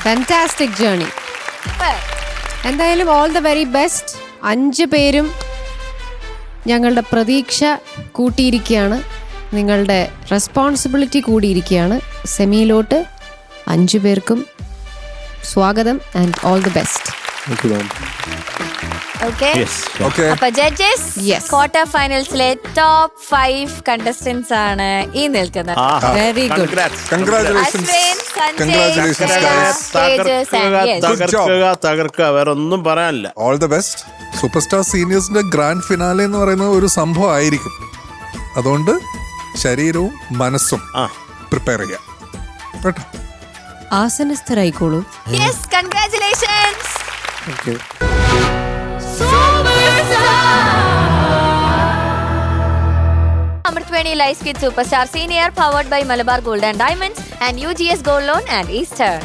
S4: ഫാന്റാസ്റ്റിക് ജേർണി. എന്തായാലും ഓൾ ദ വെരി ബെസ്റ്റ്. 5 പേരും ഞങ്ങളുടെ പ്രതീക്ഷ കൂട്ടിയിരിക്കുകയാണ്, നിങ്ങളുടെ റെസ്പോൺസിബിലിറ്റി കൂടിയിരിക്കുകയാണ്. സെമിയിലോട്ട് 5 പേർക്കും സ്വാഗതം and all the best.
S3: Okay.
S6: Okay.
S3: അപ്പൊ judges,
S4: Yes.
S3: Quarter ഫൈനൽസിലെ top 5 contestants ആണ് ഈ നിൽക്കുന്നത്.
S4: Very good.
S6: Congratulations.
S3: Ashwin, Sanjay,
S6: Congratulations,
S3: Stella,
S6: guys.
S3: Tejas and Yash.
S5: തകർക്കുക വേറെ ഒന്നും പറയാനില്ല.
S6: All the best. Super star സീനിയേഴ്സിന്റെ ഗ്രാൻഡ് ഫിനാലെ എന്ന് പറയുന്ന ഒരു സംഭവം ആയിരിക്കും. അതുകൊണ്ട് ശരീരവും മനസ്സും പ്രിപ്പയർ ചെയ്യാം കേട്ടോ.
S4: ആസനസ്ഥരായിക്കോളൂ.
S3: Yes, congratulations.
S5: Thank you.
S3: Amritwani Life Kids Superstar Senior powered by Malabar Gold and Diamonds and UGS Gold Loan and Eastern.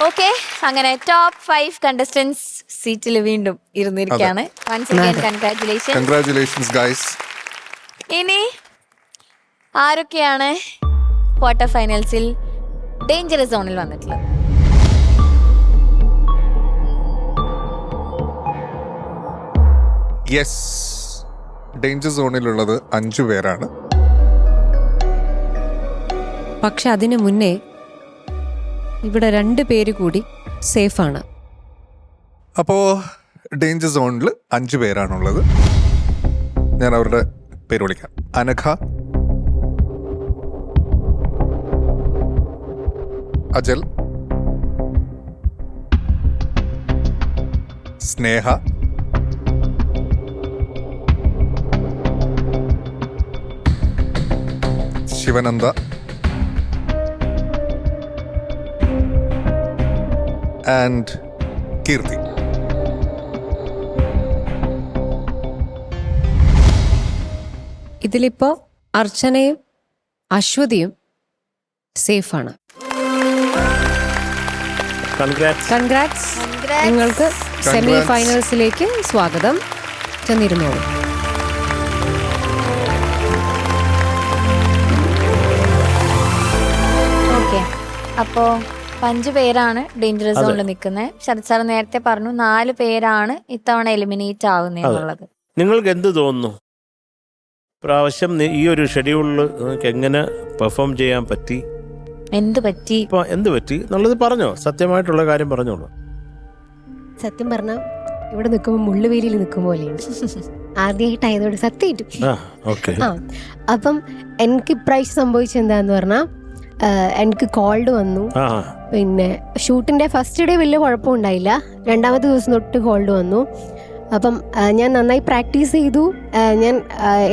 S3: Okay, അങ്ങനെ ടോപ്പ് 5 കണ്ടസ്റ്റൻസ് സീറ്റിൽ വീണ്ടും ഇരുന്നിരിക്കുകയാണ്. Once again, congratulations.
S6: Congratulations guys.
S3: ഇനി ആരൊക്കെയാണ് ക്വാർട്ടർ ഫൈനൽസിൽ ഡേഞ്ചറസ് സോണിൽ വന്നിട്ടുള്ളത്?
S6: Yes, danger സോണിലുള്ളത് 5 പേരാണ്.
S4: പക്ഷെ അതിനു മുന്നേ ഇവിടെ 2 പേര് കൂടി സേഫാണ്.
S6: അപ്പോൾ ഡേഞ്ചർ സോണിൽ 5 പേരാണുള്ളത്. ഞാൻ അവരുടെ പേര് വിളിക്കാം. അനഘ, അജൽ, സ്നേഹ, ശിവനന്ദ ആൻഡ് കീർത്തി.
S4: ഇതിലിപ്പോ അർച്ചനയും അശ്വതിയും സേഫാണ്. കൺഗ്രാറ്റ്സ്. നിങ്ങൾക്ക് സെമി ഫൈനൽസിലേക്ക് സ്വാഗതം. ചെന്നിരുന്നോളൂ.
S3: ഓക്കെ, അപ്പോ 5 പേരാണ് ഡേഞ്ചറസ് സോണിൽ നിൽക്കുന്നത്. ശരത് സാർ നേരത്തെ പറഞ്ഞു 4 പേരാണ് ഇത്തവണ എലിമിനേറ്റ് ആവുന്നുള്ളത്.
S5: നിങ്ങൾക്ക് എന്ത് തോന്നുന്നു? പ്രാവശ്യം ഈ ഒരു ഷെഡ്യൂളിൽ നിങ്ങൾക്ക് എങ്ങനെ പെർഫോം ചെയ്യാൻ പറ്റി?
S3: എന്ത് പറ്റി
S5: എന്ത് പറ്റി എന്നുള്ളത് പറഞ്ഞോ, സത്യമായിട്ടുള്ള കാര്യം പറഞ്ഞോളൂ.
S12: സത്യം പറഞ്ഞാൽ ഇവിടെ നിൽക്കുമ്പോൾ മുള്ളുവേലിയിൽ നിൽക്കും പോലെയുണ്ട്. ആദ്യമായിട്ടായതുകൊണ്ട് സത്യമായിട്ടും. ആ അപ്പം എനിക്ക് ഇപ്രാവശ്യം സംഭവിച്ചെന്താന്ന് പറഞ്ഞാൽ എനിക്ക് കോൾഡ് വന്നു. പിന്നെ ഷൂട്ടിൻ്റെ ഫസ്റ്റ് ഡേ വലിയ കുഴപ്പമുണ്ടായില്ല, രണ്ടാമത്തെ ദിവസം തൊട്ട് കോൾഡ് വന്നു. അപ്പം ഞാൻ നന്നായി പ്രാക്ടീസ് ചെയ്തു. ഞാൻ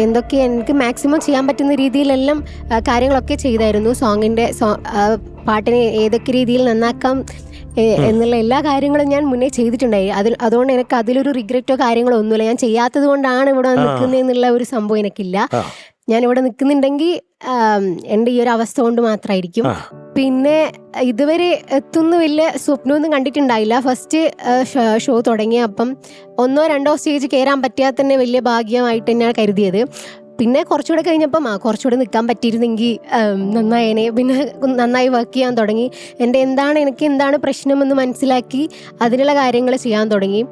S12: എന്തൊക്കെ എനിക്ക് മാക്സിമം ചെയ്യാൻ പറ്റുന്ന രീതിയിലെല്ലാം കാര്യങ്ങളൊക്കെ ചെയ്തായിരുന്നു. പാട്ടിനെ ഏതൊക്കെ രീതിയിൽ നന്നാക്കാം എന്നുള്ള എല്ലാ കാര്യങ്ങളും ഞാൻ മുന്നേ ചെയ്തിട്ടുണ്ടായി. അതുകൊണ്ട് എനിക്ക് അതിലൊരു റിഗ്രറ്റോ കാര്യങ്ങളോ ഒന്നുമില്ല. ഞാൻ ചെയ്യാത്തത് കൊണ്ടാണ് ഇവിടെ നിൽക്കുന്നതെന്നുള്ള ഒരു സംഭവം എനിക്കില്ല. ഞാനിവിടെ നിൽക്കുന്നുണ്ടെങ്കിൽ എൻ്റെ ഈ ഒരു അവസ്ഥ കൊണ്ട് മാത്രമായിരിക്കും. പിന്നെ ഇതുവരെ എത്തുന്ന വലിയ സ്വപ്നമൊന്നും കണ്ടിട്ടുണ്ടായില്ല. ഫസ്റ്റ് ഷോ തുടങ്ങിയ അപ്പം 1 or 2 സ്റ്റേജ് കയറാൻ പറ്റിയാൽ തന്നെ വലിയ ഭാഗ്യമായിട്ട് തന്നെയാണ് കരുതിയത്. പിന്നെ കുറച്ചുകൂടെ കഴിഞ്ഞപ്പം കുറച്ചുകൂടെ നിൽക്കാൻ പറ്റിയിരുന്നെങ്കിൽ നന്നായേനെ. പിന്നെ നന്നായി വർക്ക് ചെയ്യാൻ തുടങ്ങി. എനിക്ക് എന്താണ് പ്രശ്നമെന്ന് മനസ്സിലാക്കി അതിനുള്ള കാര്യങ്ങൾ ചെയ്യാൻ തുടങ്ങി.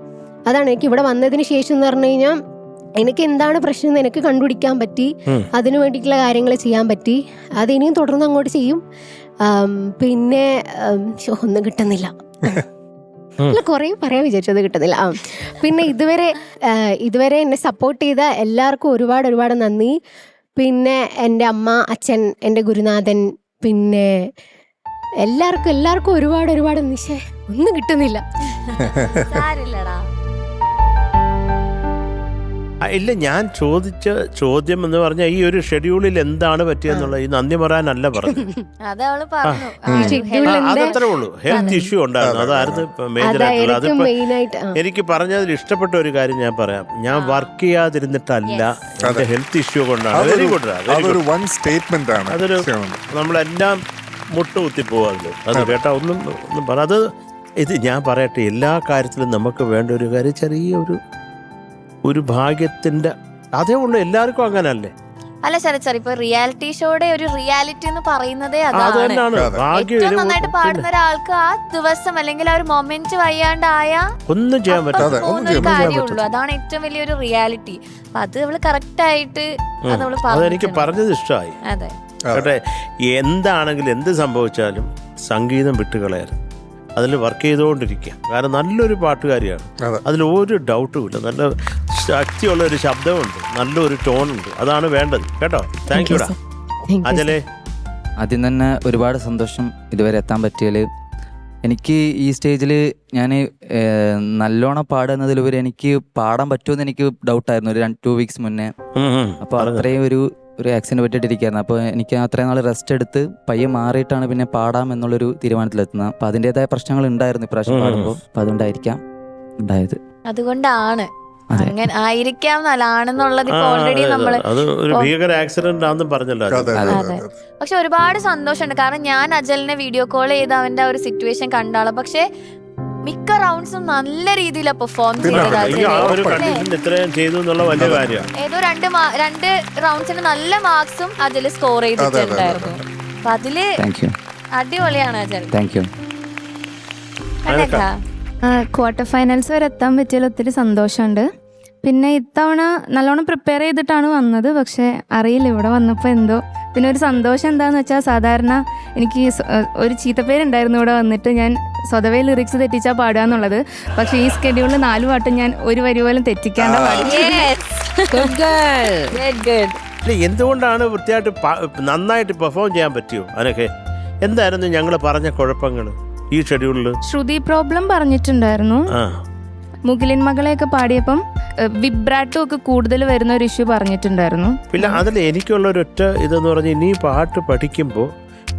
S12: അതാണ് എനിക്ക് ഇവിടെ വന്നതിന് ശേഷം എന്ന് പറഞ്ഞു കഴിഞ്ഞാൽ എനിക്ക് എന്താണ് പ്രശ്നം എന്ന് എനിക്ക് കണ്ടുപിടിക്കാൻ പറ്റി. അതിനു വേണ്ടിയിട്ടുള്ള കാര്യങ്ങൾ ചെയ്യാൻ പറ്റി. അത് ഇനിയും തുടർന്ന് അങ്ങോട്ട് ചെയ്യും. പിന്നെ ഒന്നും കിട്ടുന്നില്ല, അല്ല കുറേ പറയാൻ വിചാരിച്ചത് കിട്ടുന്നില്ല. പിന്നെ ഇതുവരെ എന്നെ സപ്പോർട്ട് ചെയ്ത എല്ലാവർക്കും ഒരുപാട് നന്ദി. പിന്നെ എൻ്റെ അമ്മ, അച്ഛൻ, എൻ്റെ ഗുരുനാഥൻ, പിന്നെ എല്ലാവർക്കും ഒരുപാട് നിശേ ഒന്നും കിട്ടുന്നില്ല.
S5: ഇല്ല, ഞാൻ ചോദിച്ച ചോദ്യം എന്ന് പറഞ്ഞാൽ ഈ ഒരു ഷെഡ്യൂളിൽ എന്താണ് പറ്റിയെന്നുള്ളത് ഈ നന്ദി പറയാനല്ല പറഞ്ഞു. അതത്രേ ഉള്ളൂ. ഹെൽത്ത് ഇഷ്യൂ ഉണ്ടായിരുന്നു, അതായിരുന്നു മേജർ ആയിട്ടുള്ളത്. അതിപ്പോ എനിക്ക് പറഞ്ഞതിൽ ഇഷ്ടപ്പെട്ട ഒരു കാര്യം ഞാൻ പറയാം. ഞാൻ വർക്ക് ചെയ്യാതിരുന്നിട്ടല്ല, എന്റെ ഹെൽത്ത് ഇഷ്യൂ കൊണ്ടാണ്. Very good. അതൊരു നമ്മളെല്ലാം മുട്ടുകുത്തി പോവാറില്ല. അത് കേട്ടാ ഒന്നും പറ. അത് ഇത് ഞാൻ പറയട്ടെ, എല്ലാ കാര്യത്തിലും നമുക്ക് വേണ്ട ഒരു കാര്യം ഒരു ഭാഗ്യത്തിന്റെ അതേ ഉള്ളൂ. എല്ലാവർക്കും അങ്ങനല്ലേ?
S3: അല്ല സാർ, ഇപ്പൊ റിയാലിറ്റി ഷോയുടെ ഒരു റിയാലിറ്റി എന്ന് പറയുന്നതേ അതാണ്. ഏറ്റവും നന്നായിട്ട് പാടുന്ന ഒരാൾക്ക് ആ ദിവസം അല്ലെങ്കിൽ ആ ഒരു മൊമെന്റ് വയ്യാണ്ടായ
S5: ഒന്നും ചെയ്യാൻ പറ്റാതെ
S3: കാര്യമുള്ളൂ. അതാണ് ഏറ്റവും വലിയൊരു റിയാലിറ്റി. അപ്പൊ അത് അവള് കറക്റ്റ് ആയിട്ട്
S5: അതെനിക്ക് പറഞ്ഞത് ഇഷ്ടമായി.
S3: അതെ,
S5: എന്താണെങ്കിലും എന്ത് സംഭവിച്ചാലും സംഗീതം വിട്ടുകളയായിരുന്നു. അതിൽ വർക്ക് ചെയ്തുകൊണ്ടിരിക്കുക. കാരണം നല്ലൊരു പാട്ടുകാരിയാണ്, അതിൽ ഒരു ഡൗട്ടും ഇല്ല. നല്ല ശക്തിയുള്ള ഒരു ശബ്ദമുണ്ട്, നല്ലൊരു ടോണുണ്ട്. അതാണ് വേണ്ടത് കേട്ടോ. താങ്ക് യുടാ. അജലേ,
S13: ആദ്യം തന്നെ ഒരുപാട് സന്തോഷം ഇതുവരെ എത്താൻ പറ്റിയതിൽ. എനിക്ക് ഈ സ്റ്റേജിൽ ഞാൻ നല്ലോണം പാടുന്നതിലുപരി എനിക്ക് പാടാൻ പറ്റുമെന്ന് എനിക്ക് ഡൗട്ടായിരുന്നു ഒരു 2 weeks മുന്നേ. അപ്പോൾ അത്രയും ഒരു ആക്സിഡന്റ് പറ്റിയിട്ടിരിക്കുകയായിരുന്നു. അപ്പോൾ എനിക്ക് അത്രയും നാൾ റെസ്റ്റ് എടുത്ത് പയ്യെ മാറിയിട്ടാണ് പിന്നെ പാടാം എന്നുള്ളൊരു തീരുമാനത്തിലെത്തുന്നത്. അപ്പോൾ അതിൻ്റെതായ പ്രശ്നങ്ങൾ ഉണ്ടായിരുന്നു ഇപ്രാവശ്യം പാടുമ്പോൾ. അപ്പോൾ അതുകൊണ്ടായിരിക്കാം ഉണ്ടായത്.
S3: അതുകൊണ്ടാണ് അങ്ങനെ ആയിരിക്കാം ആണെന്നുള്ളത് ഓൾറെഡി നമ്മള് പക്ഷെ ഒരുപാട് സന്തോഷമുണ്ട്. കാരണം ഞാൻ അജലിനെ വീഡിയോ കോൾ ചെയ്ത് അവന്റെ ഒരു സിറ്റുവേഷൻ കണ്ടാളെ. പക്ഷെ മിക്ക റൗണ്ട്സും നല്ല രീതിയിലാണ് പെർഫോം ചെയ്തത്. ഏതോ 2 റൗണ്ട്സിന് നല്ല മാർക്സും അജല് സ്കോർ ചെയ്തിട്ടുണ്ടായിരുന്നു. അപ്പൊ അതില് അടിപൊളിയാണ് അജൽ.
S10: ക്വാർട്ടർ ഫൈനൽസ് വരെ എത്താൻ പറ്റിയതിൽ ഒത്തിരി സന്തോഷമുണ്ട്. പിന്നെ ഇത്തവണ നല്ലോണം പ്രിപ്പയർ ചെയ്തിട്ടാണ് വന്നത്. പക്ഷെ അറിയില്ല, ഇവിടെ വന്നപ്പോൾ എന്തോ. പിന്നെ ഒരു സന്തോഷം എന്താന്ന് വെച്ചാൽ, സാധാരണ എനിക്ക് ഒരു ചീത്തപ്പേരുണ്ടായിരുന്നു ഇവിടെ വന്നിട്ട്. ഞാൻ സ്വതവേ ലിറിക്സ് തെറ്റിച്ചാൽ പാടുക എന്നുള്ളത്. പക്ഷെ ഈ സ്കെഡ്യൂളിൽ 4 പാട്ടും ഞാൻ ഒരു വരി പോലും തെറ്റിക്കാണ്ട് പാടി.
S5: എന്തുകൊണ്ടാണ് വൃത്തിയായിട്ട് നന്നായിട്ട് പെർഫോം ചെയ്യാൻ പറ്റിയോ? അതിനൊക്കെ എന്തായിരുന്നു ഞങ്ങൾ പറഞ്ഞ കുഴപ്പങ്ങൾ ഈ ഷെഡ്യൂളിൽ?
S10: ശ്രുതി പ്രോബ്ലം പറഞ്ഞിട്ടുണ്ടായിരുന്നു. മുകിലിൻ മകളെയൊക്കെ പാടിയപ്പം വിബ്രാട്ടോ ഒക്കെ കൂടുതൽ വരുന്ന ഒരു ഇഷ്യൂ പറഞ്ഞിട്ടുണ്ടായിരുന്നു.
S5: പിന്നെ അതിൽ എനിക്കുള്ള ഒരൊറ്റ ഇതെന്ന് പറഞ്ഞാൽ, ഇനി പാട്ട് പഠിക്കുമ്പോൾ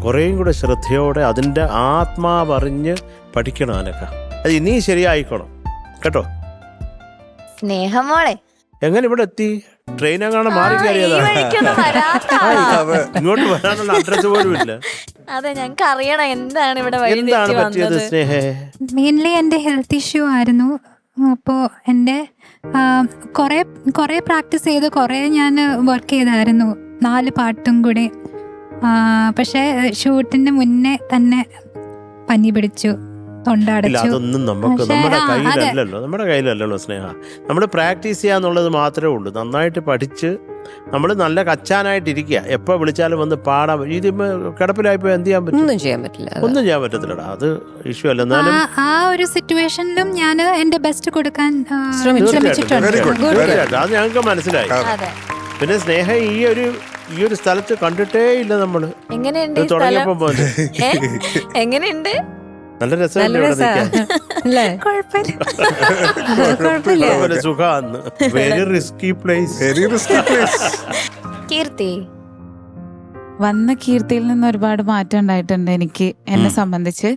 S5: കുറേയും കൂടെ ശ്രദ്ധയോടെ അതിൻ്റെ ആത്മാവറിഞ്ഞ് പഠിക്കണം. അതിനൊക്കെ അത് ഇനി ശരിയായിക്കോണം കേട്ടോ.
S3: സ്നേഹമോളെ
S5: എങ്ങനെ ഇവിടെ എത്തി? ട്രെയിൻ എങ്ങാണ്ട് മാറി കയറിയതാ. ഇങ്ങോട്ട് വരാനുള്ള അഡ്രസ് പോലും ഇല്ല.
S3: അതെ, ഞങ്ങൾക്ക് അറിയണം എന്താണ് ഇവിടെ
S5: പറ്റിയത്. സ്നേഹേ,
S14: മെയിൻലി എൻ്റെ ഹെൽത്ത് ഇഷ്യൂ ആയിരുന്നു. അപ്പോൾ എൻ്റെ കുറേ പ്രാക്ടീസ് ചെയ്ത് കുറേ ഞാൻ വർക്ക് ചെയ്തായിരുന്നു 4 പാട്ടും കൂടി. പക്ഷേ ഷൂട്ടിന് മുന്നേ തന്നെ പനി പിടിച്ചു, തൊണ്ടടച്ചു.
S5: അതൊന്നും നമ്മുടെ കയ്യിലല്ലല്ലോ സ്നേഹ. നമ്മൾ പ്രാക്ടീസ് ചെയ്യാന്നുള്ളത് മാത്രമേ ഉള്ളൂ. നന്നായിട്ട് പഠിച്ച് നമ്മൾ നല്ല കച്ചാനായിട്ടിരിക്കുക, എപ്പോൾ വിളിച്ചാലും വന്ന് പാടാം. ഇതിപ്പോൾ കിടപ്പിലായിപ്പോൾ എന്ത് ചെയ്യാൻ പറ്റും?
S4: ഒന്നും ചെയ്യാൻ പറ്റില്ല.
S5: ഒന്നും ചെയ്യാൻ പറ്റത്തില്ലടാ, അത് ഇഷ്യൂ അല്ല. എന്നാലും
S14: ആ ഒരു സിറ്റുവേഷനിലും ഞാൻ എന്റെ ബെസ്റ്റ് കൊടുക്കാൻ
S5: തീർച്ചയായിട്ടും അത് ഞങ്ങൾക്ക് മനസ്സിലായി. പിന്നെ സ്നേഹ ഈ ഒരു സ്ഥലത്ത് കണ്ടിട്ടേ ഇല്ല നമ്മള്.
S3: എങ്ങനെയുണ്ട്
S5: തുടങ്ങിയപ്പോ പോലെ
S3: എങ്ങനെയുണ്ട്?
S5: നല്ല രസമല്ലേ, സുഖാന്ന്. Very risky place.
S3: കീർത്തി,
S15: വന്ന കീർത്തിയിൽ നിന്ന് ഒരുപാട് മാറ്റം ഉണ്ടായിട്ടുണ്ട് എനിക്ക്, എന്നെ സംബന്ധിച്ച്.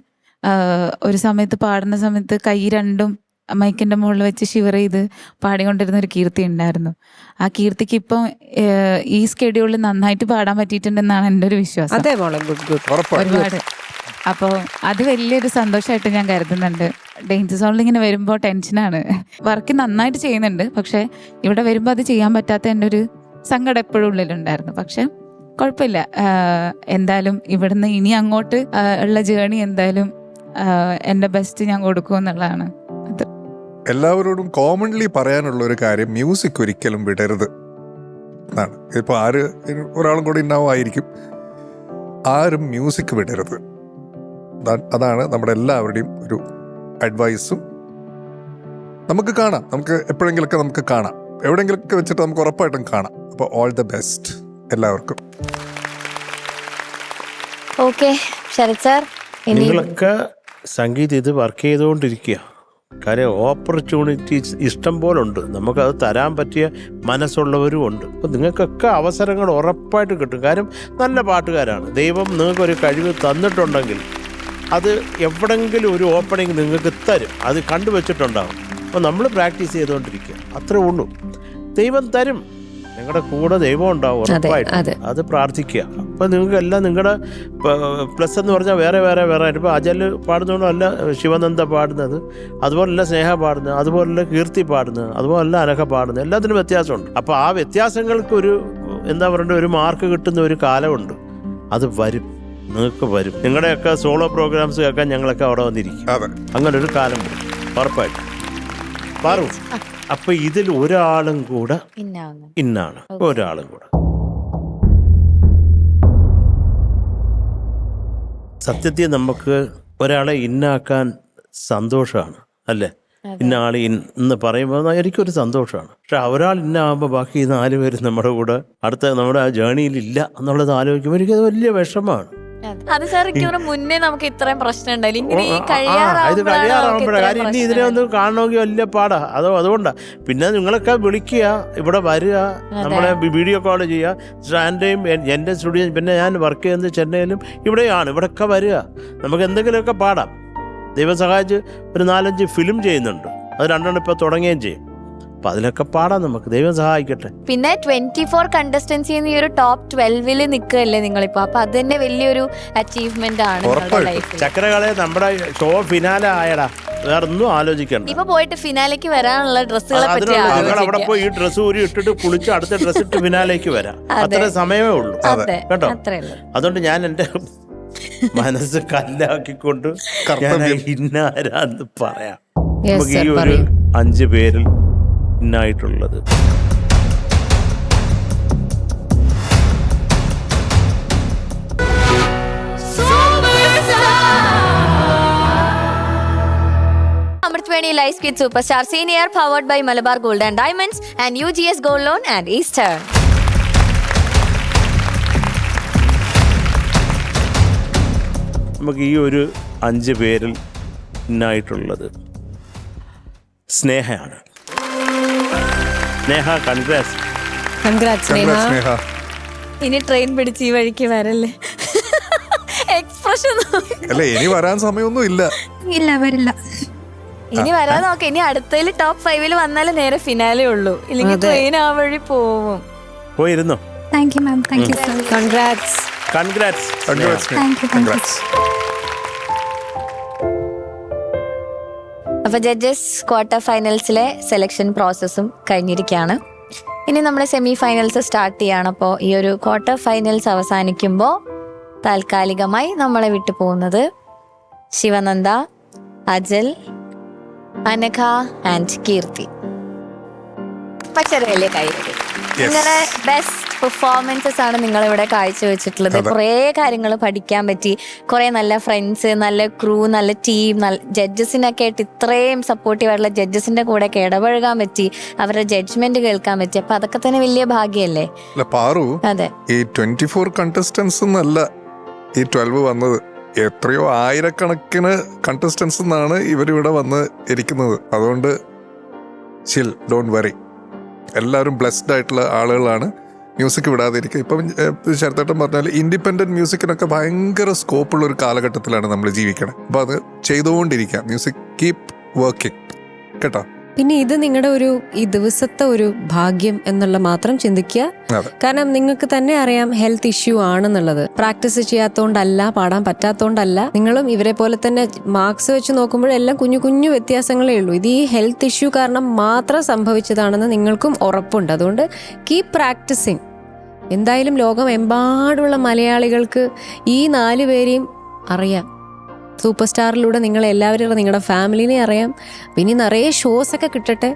S15: ഒരു സമയത്ത് പാടുന്ന സമയത്ത് കൈ രണ്ടും മൈക്കിന്റെ മുകളിൽ വെച്ച് ഷിവർ ചെയ്ത് പാടിക്കൊണ്ടിരുന്ന ഒരു കീർത്തി ഉണ്ടായിരുന്നു. ആ കീർത്തിക്ക് ഇപ്പം ഈ സ്കെഡ്യൂളിൽ നന്നായിട്ട് പാടാൻ പറ്റിയിട്ടുണ്ടെന്നാണ് എൻ്റെ ഒരു വിശ്വാസം. ഒരുപാട്. അപ്പോൾ അത് വലിയൊരു സന്തോഷമായിട്ട് ഞാൻ കരുതുന്നുണ്ട്. ഡേഞ്ചർ സോണിൽ ഇങ്ങനെ വരുമ്പോൾ ടെൻഷനാണ്. വർക്ക് നന്നായിട്ട് ചെയ്യുന്നുണ്ട്, പക്ഷെ ഇവിടെ വരുമ്പോൾ അത് ചെയ്യാൻ പറ്റാത്ത എൻ്റെ ഒരു സങ്കടം എപ്പോഴും ഉള്ളിലുണ്ടായിരുന്നു. പക്ഷെ കുഴപ്പമില്ല, എന്തായാലും ഇവിടുന്ന് ഇനി അങ്ങോട്ട് ഉള്ള ജേണി എന്തായാലും എൻ്റെ ബെസ്റ്റ് ഞാൻ കൊടുക്കും എന്നുള്ളതാണ്. അത്
S6: എല്ലാവരോടും കോമൺലി പറയാനുള്ള ഒരു കാര്യം, മ്യൂസിക് ഒരിക്കലും വിടരുത് എന്നാണ്. ഇപ്പോൾ ഒരാളും കൂടി ഉണ്ടാവുമായിരിക്കും, ആരും മ്യൂസിക് വിടരുത്. അതാണ് നമ്മുടെ എല്ലാവരുടെയും ഒരു അഡ്വൈസും. നമുക്ക് കാണാം, നമുക്ക് എപ്പോഴെങ്കിലൊക്കെ നമുക്ക് കാണാം, എവിടെയെങ്കിലൊക്കെ വെച്ചിട്ട് നമുക്ക് ഉറപ്പായിട്ടും കാണാം. അപ്പോൾ ഓൾ ദ ബെസ്റ്റ് എല്ലാവർക്കും.
S3: ഓക്കെ ശരത് സാർ,
S5: നിങ്ങളൊക്കെ സംഗീതം ഇത് വർക്ക് ചെയ്തുകൊണ്ടിരിക്കുക. കാര്യം ഓപ്പർച്യൂണിറ്റീസ് ഇഷ്ടം പോലെ ഉണ്ട്, നമുക്കത് തരാൻ പറ്റിയ മനസ്സുള്ളവരും ഉണ്ട്. അപ്പോൾ നിങ്ങൾക്കൊക്കെ അവസരങ്ങൾ ഉറപ്പായിട്ട് കിട്ടും. കാര്യം നല്ല പാട്ടുകാരാണ്. ദൈവം നിങ്ങൾക്കൊരു കഴിവ് തന്നിട്ടുണ്ടെങ്കിൽ അത് എവിടെങ്കിലും ഒരു ഓപ്പണിങ് നിങ്ങൾക്ക് തരും, അത് കണ്ടുവച്ചിട്ടുണ്ടാകും. അപ്പോൾ നമ്മൾ പ്രാക്ടീസ് ചെയ്തുകൊണ്ടിരിക്കുക, അത്രേ ഉള്ളൂ. ദൈവം തരും, നിങ്ങളുടെ കൂടെ ദൈവം ഉണ്ടാവും ഉറപ്പായിട്ട്. അത് പ്രാർത്ഥിക്കുക. അപ്പോൾ നിങ്ങൾക്ക് എല്ലാം നിങ്ങളുടെ പ്ലസ് എന്ന് പറഞ്ഞാൽ വേറെ വേറെ വേറെ. ഇപ്പോൾ അജൽ പാടുന്നതുകൊണ്ടല്ല ശിവനന്ദ പാടുന്നത്, അതുപോലല്ല സ്നേഹ പാടുന്നത്, അതുപോലല്ല കീർത്തി പാടുന്നത്, അതുപോലല്ല അനഘ പാടുന്നത്. എല്ലാത്തിനും വ്യത്യാസമുണ്ട്. അപ്പോൾ ആ വ്യത്യാസങ്ങൾക്കൊരു എന്താ പറയേണ്ടത്, ഒരു മാർക്ക് കിട്ടുന്ന ഒരു കാലമുണ്ട്. അത് വരും, നിങ്ങൾക്ക് വരും. നിങ്ങളുടെയൊക്കെ സോളോ പ്രോഗ്രാംസ് കേൾക്കാൻ ഞങ്ങളൊക്കെ അവിടെ വന്നിരിക്കും. അങ്ങനെ ഒരു കാലം വരും ഉറപ്പായിട്ട്. പാറു, അപ്പൊ ഇതിൽ ഒരാളും കൂടെ ഇന്നാണ്, ഒരാളും കൂടെ. സത്യത്തിൽ നമുക്ക് ഒരാളെ ഇന്നാക്കാൻ സന്തോഷമാണ്, അല്ലേ? ഇന്ന ആൾ എന്ന് പറയുമ്പോൾ എനിക്കൊരു സന്തോഷമാണ്. പക്ഷെ ഒരാൾ ഇന്നാകുമ്പോൾ ബാക്കി 4 പേര് നമ്മുടെ കൂടെ നമ്മുടെ ആ ജേണിയിൽ ഇല്ല എന്നുള്ളത് ആലോചിക്കുമ്പോൾ എനിക്കത് വലിയ വിഷമമാണ്.
S3: അത് സാർ മുന്നേ നമുക്ക് ഇത്രയും പ്രശ്നം ഉണ്ടായില്ല.
S5: ഇത് കഴിയാറാവുമ്പോഴാണ്. കാര്യം ഇനി ഇതിനെ ഒന്ന് കാണണമെങ്കിൽ വലിയ പാടാ. അതുകൊണ്ടാ. പിന്നെ നിങ്ങളൊക്കെ വിളിക്കുക, ഇവിടെ വരിക, നമ്മളെ വീഡിയോ കോൾ ചെയ്യുക. സ്റ്റാൻഡേയും എൻ്റെ സ്റ്റുഡിയോ, പിന്നെ ഞാൻ വർക്ക് ചെയ്യുന്നത് ചെന്നൈയിലും ഇവിടെയാണ്. ഇവിടെയൊക്കെ വരിക, നമുക്ക് എന്തെങ്കിലുമൊക്കെ പാടാം. ദൈവം സഹായിച്ച് ഒരു 4-5 ഫിലിം ചെയ്യുന്നുണ്ട്, അത് 2 ഇപ്പോൾ തുടങ്ങുകയും ചെയ്യും. അപ്പം അതിലൊക്കെ പാടാം നമുക്ക്, ദൈവം സഹായിക്കട്ടെ.
S3: പിന്നെ 24 കണ്ടസ്റ്റൻസി ഈ ഒരു ടോപ്പ് 12 നിൽക്കുകയല്ലേ നിങ്ങളിപ്പോ. അപ്പൊ അത് തന്നെ വലിയൊരു അച്ചീവ്മെന്റ് ആണ് ലൈഫിൽ.
S5: ചക്രകളെ നമ്മുടെ ഷോ ഫിനാലെ ആയടാ, വേറെ ഒന്നും ആലോചിക്കണ്ട.
S3: ഇപ്പൊ പോയിട്ട് ഫിനാലേക്ക് വരാനുള്ള ഡ്രസ്സുകളെ പറ്റി
S5: അവിടെ പോയി ഈ ഡ്രസ്സ് ഊരി ഇട്ടിട്ട് കുളിച്ച് അടുത്ത ഡ്രസ്സ് ഇട്ട് ഫിനാലേക്ക് വരാം. അത്ര സമയമേ ഉള്ളൂ കേട്ടോ. അതുകൊണ്ട് ഞാൻ എൻ്റെ മനസ്സ് കല്ലാക്കിക്കൊണ്ട് ഞാൻ ഇന്നാരാന്ന് പറയാം. നമുക്ക് ഈ ഒരു 5 പേരിൽ ഇന്നായിട്ടുള്ളത്
S3: Amritwani Life Kid Superstar Senior powered by Malabar Gold and Diamonds and UGS Gold Loan and Eastern.
S5: നമുക്ക് ഈ ഒരു 5 പേരിൽ ഇന്നായിട്ടുള്ളത് സ്നേഹയാണ്. സ്നേഹ, കൺഗ്രാറ്റ്സ്
S4: സ്നേഹ.
S3: ഇനി ട്രെയിൻ പിടിച്ച് ഈ വഴിക്ക് വരല്ലേ. എക്സ്പ്രഷൻ
S6: അല്ലേ, ഇനി വരാൻ സമയമൊന്നും ഇല്ല.
S14: വരില്ല.
S3: ഇനി വരാൻ നോക്കാം. ഇനി അടുത്തതിൽ ടോപ്പ് 5 വന്നാലേ നേരെ ഫിനാലേ ഉള്ളൂ, ഇല്ലെങ്കിൽ ട്രെയിൻ ആ വഴി പോവും.
S5: പോയിരുന്നോ?
S14: Thank you ma'am, thank you sir.
S5: Congrats.
S3: അപ്പൊ ജഡ്ജസ് ക്വാർട്ടർ ഫൈനൽസിലെ സെലക്ഷൻ പ്രോസസ്സും കഴിഞ്ഞിരിക്കുകയാണ്. ഇനി നമ്മുടെ സെമി ഫൈനൽസ് സ്റ്റാർട്ട് ചെയ്യാണ്. അപ്പോൾ ഈ ഒരു ക്വാർട്ടർ ഫൈനൽസ് അവസാനിക്കുമ്പോൾ താൽക്കാലികമായി നമ്മളെ വിട്ടു പോകുന്നത് ശിവനന്ദ, അജൽ, അനഘ ആൻഡ് കീർത്തി. പക്ഷേ വലിയ കാര്യം ഇങ്ങനെ ബെസ്റ്റ് പെർഫോമൻസസ് ആണ് നിങ്ങൾ ഇവിടെ കാഴ്ചവെച്ചിട്ടുള്ളത്. കുറേ കാര്യങ്ങൾ പഠിക്കാൻ പറ്റി, കുറേ നല്ല ഫ്രണ്ട്സ്, നല്ല ക്രൂ, നല്ല ടീം, നല്ല ജഡ്ജസിനൊക്കെ ആയിട്ട് ഇത്രയും സപ്പോർട്ടീവായിട്ടുള്ള ജഡ്ജസിന്റെ കൂടെ ഒക്കെ ഇടപഴകാൻ പറ്റി, അവരുടെ ജഡ്ജ്മെന്റ് കേൾക്കാൻ പറ്റി. അപ്പൊ അതൊക്കെ തന്നെ വലിയ ഭാഗ്യല്ലേ?
S6: പാറു,
S3: അതെ,
S6: ഈ 24 കണ്ടസ്റ്റൻസ് എന്നല്ല ഈ 12 വന്നത്, എത്രയോ ആയിരക്കണക്കിന് കണ്ടസ്റ്റൻസ് എന്നാണ് ഇവരിവിടെ വന്ന് ഇരിക്കുന്നത്. അതുകൊണ്ട് ചിൽ, ഡോണ്ട് വറി, എല്ലാവരും ബ്ലെസ്ഡ് ആയിട്ടുള്ള ആളുകളാണ്. മ്യൂസിക് വിടാതെ ഇരിക്കുക. ഇപ്പം ശരത്തേട്ടൻ പറഞ്ഞാൽ ഇൻഡിപെൻഡൻറ്റ് മ്യൂസിക്കിനൊക്കെ ഭയങ്കര സ്കോപ്പുള്ള ഒരു കാലഘട്ടത്തിലാണ് നമ്മൾ ജീവിക്കണം. അപ്പം അത് ചെയ്തുകൊണ്ടിരിക്കുക. മ്യൂസിക് കീപ് വർക്കിംഗ് കേട്ടോ.
S4: പിന്നെ ഇത് നിങ്ങളുടെ ഈ ദിവസത്തെ ഒരു ഭാഗ്യം എന്നുള്ള മാത്രം ചിന്തിക്കുക. കാരണം നിങ്ങൾക്ക് തന്നെ അറിയാം ഹെൽത്ത് ഇഷ്യൂ ആണെന്നുള്ളത്. പ്രാക്ടീസ് ചെയ്യാത്തോണ്ടല്ല, പാടാൻ പറ്റാത്തോണ്ടല്ല. നിങ്ങളും ഇവരെ പോലെ തന്നെ മാർക്സ് വെച്ച് നോക്കുമ്പോഴെല്ലാം കുഞ്ഞു കുഞ്ഞു വ്യത്യാസങ്ങളേ ഉള്ളൂ. ഇത് ഈ ഹെൽത്ത് ഇഷ്യൂ കാരണം മാത്രം സംഭവിച്ചതാണെന്ന് നിങ്ങൾക്കും ഉറപ്പുണ്ട്. അതുകൊണ്ട് കീപ് പ്രാക്ടീസിങ്. എന്തായാലും ലോകമെമ്പാടുമുള്ള മലയാളികൾക്ക് ഈ 4 പേരെയും അറിയാം. സൂപ്പർ സ്റ്റാറിലൂടെ നിങ്ങളെ എല്ലാവരും, നിങ്ങളുടെ ഫാമിലിനെ അറിയാം. ഇനി നിറയെ ഷോസ് ഒക്കെ കിട്ടട്ടെ,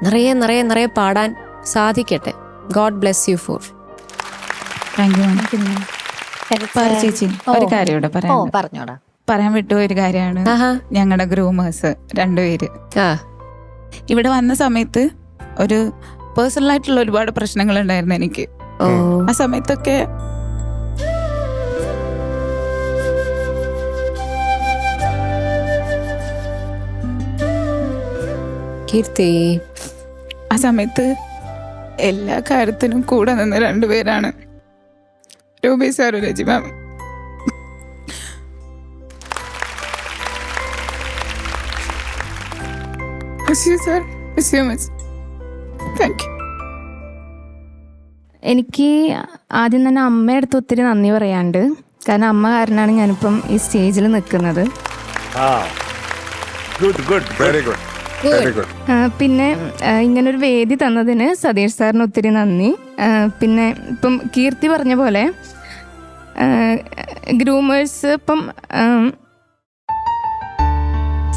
S4: നിറയെ നിറയെ നിറയെ പാടാൻ സാധിക്കട്ടെ. God bless you for.
S15: ചേച്ചി ഒരു കാര്യം ഇവിടെ
S3: പറഞ്ഞോടാ.
S15: പറയാൻ വിട്ടുപോയ ഒരു കാര്യമാണ് ഞങ്ങളുടെ ഗ്രൂമേഴ്സ് 2 പേര്. ഇവിടെ വന്ന സമയത്ത് ഒരു പേഴ്സണൽ ആയിട്ടുള്ള ഒരുപാട് പ്രശ്നങ്ങൾ ഉണ്ടായിരുന്നു എനിക്ക്. ആ സമയത്തൊക്കെ ആ സമയത്ത് എല്ലാ കാര്യത്തിനും കൂടെ നിന്ന് 2 പേരാണ്, രൂപി സാറും രജി മാം.
S10: എനിക്ക് ആദ്യം തന്നെ അമ്മയുടെ അടുത്ത് ഒത്തിരി നന്ദി പറയാണ്ട്. കാരണം അമ്മ കാരണമാണ് ഞാനിപ്പം ഈ സ്റ്റേജിൽ നിൽക്കുന്നത്. പിന്നെ ഇങ്ങനൊരു വേദി തന്നതിന് സതീഷ് സാറിന് ഒത്തിരി നന്ദി. പിന്നെ ഇപ്പം കീർത്തി പറഞ്ഞ പോലെ ഗ്രൂമേഴ്സ് ഇപ്പം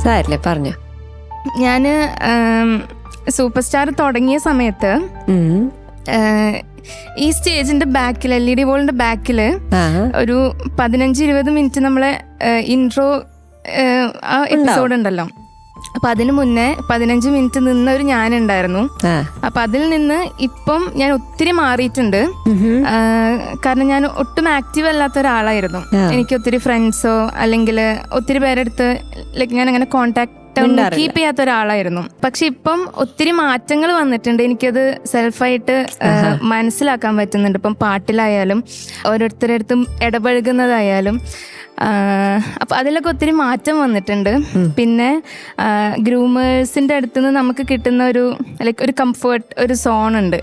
S4: സാരല്ലേ പറഞ്ഞു.
S10: ഞാൻ സൂപ്പർ സ്റ്റാർ തുടങ്ങിയ സമയത്ത് ഈ സ്റ്റേജിന്റെ ബാക്കിൽ LED വോളിന്റെ ബാക്കിൽ ഒരു 15-20 മിനിറ്റ് നമ്മളെ ഇൻട്രോ എപ്പിസോഡ് ഉണ്ടല്ലോ. അപ്പൊ അതിന് മുന്നേ 15 മിനിറ്റ് നിന്ന ഒരു ഞാനുണ്ടായിരുന്നു. അപ്പൊ അതിൽ നിന്ന് ഇപ്പം ഞാൻ ഒത്തിരി മാറിയിട്ടുണ്ട്. കാരണം ഞാൻ ഒട്ടും ആക്റ്റീവ് അല്ലാത്ത ഒരാളായിരുന്നു. എനിക്ക് ഒത്തിരി ഫ്രണ്ട്സോ അല്ലെങ്കിൽ ഒത്തിരി പേരെടുത്ത് ലൈക്ക് ഞാൻ അങ്ങനെ കോണ്ടാക്ട് കീപ്പ് ചെയ്യാത്ത ഒരാളായിരുന്നു. പക്ഷെ ഇപ്പം ഒത്തിരി മാറ്റങ്ങൾ വന്നിട്ടുണ്ട്. എനിക്കത് സെൽഫായിട്ട് മനസ്സിലാക്കാൻ പറ്റുന്നുണ്ട്. ഇപ്പം പാട്ടിലായാലും ഓരോരുത്തരുടെ അടുത്തും ഇടപഴകുന്നതായാലും അപ്പം അതിലൊക്കെ ഒത്തിരി മാറ്റം വന്നിട്ടുണ്ട്. പിന്നെ ഗ്രൂമേഴ്സിൻ്റെ അടുത്തുനിന്ന് നമുക്ക് കിട്ടുന്ന ഒരു ലൈക്ക് ഒരു കംഫേർട്ട്, ഒരു സോൺ ഉണ്ട്.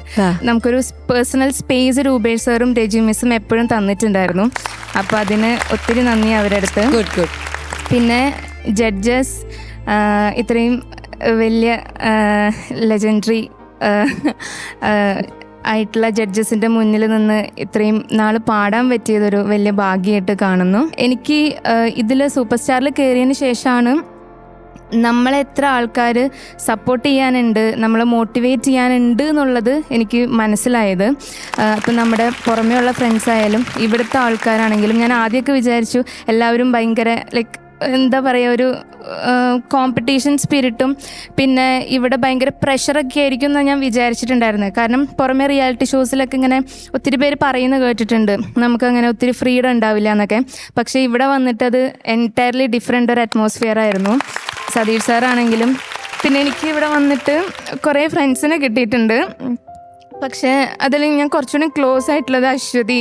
S10: നമുക്കൊരു പേഴ്സണൽ സ്പേസ് രൂപേഷ് സാറും രജി മിസ്സും എപ്പോഴും തന്നിട്ടുണ്ടായിരുന്നു. അപ്പം അതിന് ഒത്തിരി നന്ദി അവരുടെ അടുത്ത്. പിന്നെ ജഡ്ജസ് ഇത്രയും വലിയ ലെജൻഡറി ആയിട്ടുള്ള ജഡ്ജസിൻ്റെ മുന്നിൽ നിന്ന് ഇത്രയും നാൾ പാടാൻ പറ്റിയതൊരു വലിയ ഭാഗ്യമായിട്ട് കാണുന്നു. എനിക്ക് ഇതിൽ സൂപ്പർ സ്റ്റാറിൽ കയറിയതിന് ശേഷമാണ് നമ്മളെ എത്ര ആൾക്കാർ സപ്പോർട്ട് ചെയ്യാനുണ്ട്, നമ്മളെ മോട്ടിവേറ്റ് ചെയ്യാനുണ്ട് എന്നുള്ളത് എനിക്ക് മനസ്സിലായത്. ഇപ്പം നമ്മുടെ പുറമേ ഉള്ള ഫ്രണ്ട്സ് ആയാലും ഇവിടുത്തെ ആൾക്കാരാണെങ്കിലും ഞാൻ ആദ്യമൊക്കെ വിചാരിച്ചു എല്ലാവരും ഭയങ്കര ലൈക്ക് എന്താ പറയുക ഒരു കോമ്പറ്റീഷൻ സ്പിരിറ്റും പിന്നെ ഇവിടെ ഭയങ്കര പ്രഷറൊക്കെ ആയിരിക്കും എന്നാണ് ഞാൻ വിചാരിച്ചിട്ടുണ്ടായിരുന്നത്. കാരണം പുറമെ റിയാലിറ്റി ഷോസിലൊക്കെ ഇങ്ങനെ ഒത്തിരി പേര് പറയുന്നത് കേട്ടിട്ടുണ്ട് നമുക്കങ്ങനെ ഒത്തിരി ഫ്രീഡം ഉണ്ടാവില്ല എന്നൊക്കെ. പക്ഷേ ഇവിടെ വന്നിട്ട് അത് എൻറ്റയർലി ഡിഫറെൻ്റ് ഒരു അറ്റ്മോസ്ഫിയർ ആയിരുന്നു. സതീഷ് സാറാണെങ്കിലും പിന്നെ എനിക്ക് ഇവിടെ വന്നിട്ട് കുറേ ഫ്രണ്ട്സിനെ കിട്ടിയിട്ടുണ്ട്. പക്ഷേ അതിൽ ഞാൻ കുറച്ചുകൂടി ക്ലോസ് ആയിട്ടുള്ളത് അശ്വതി,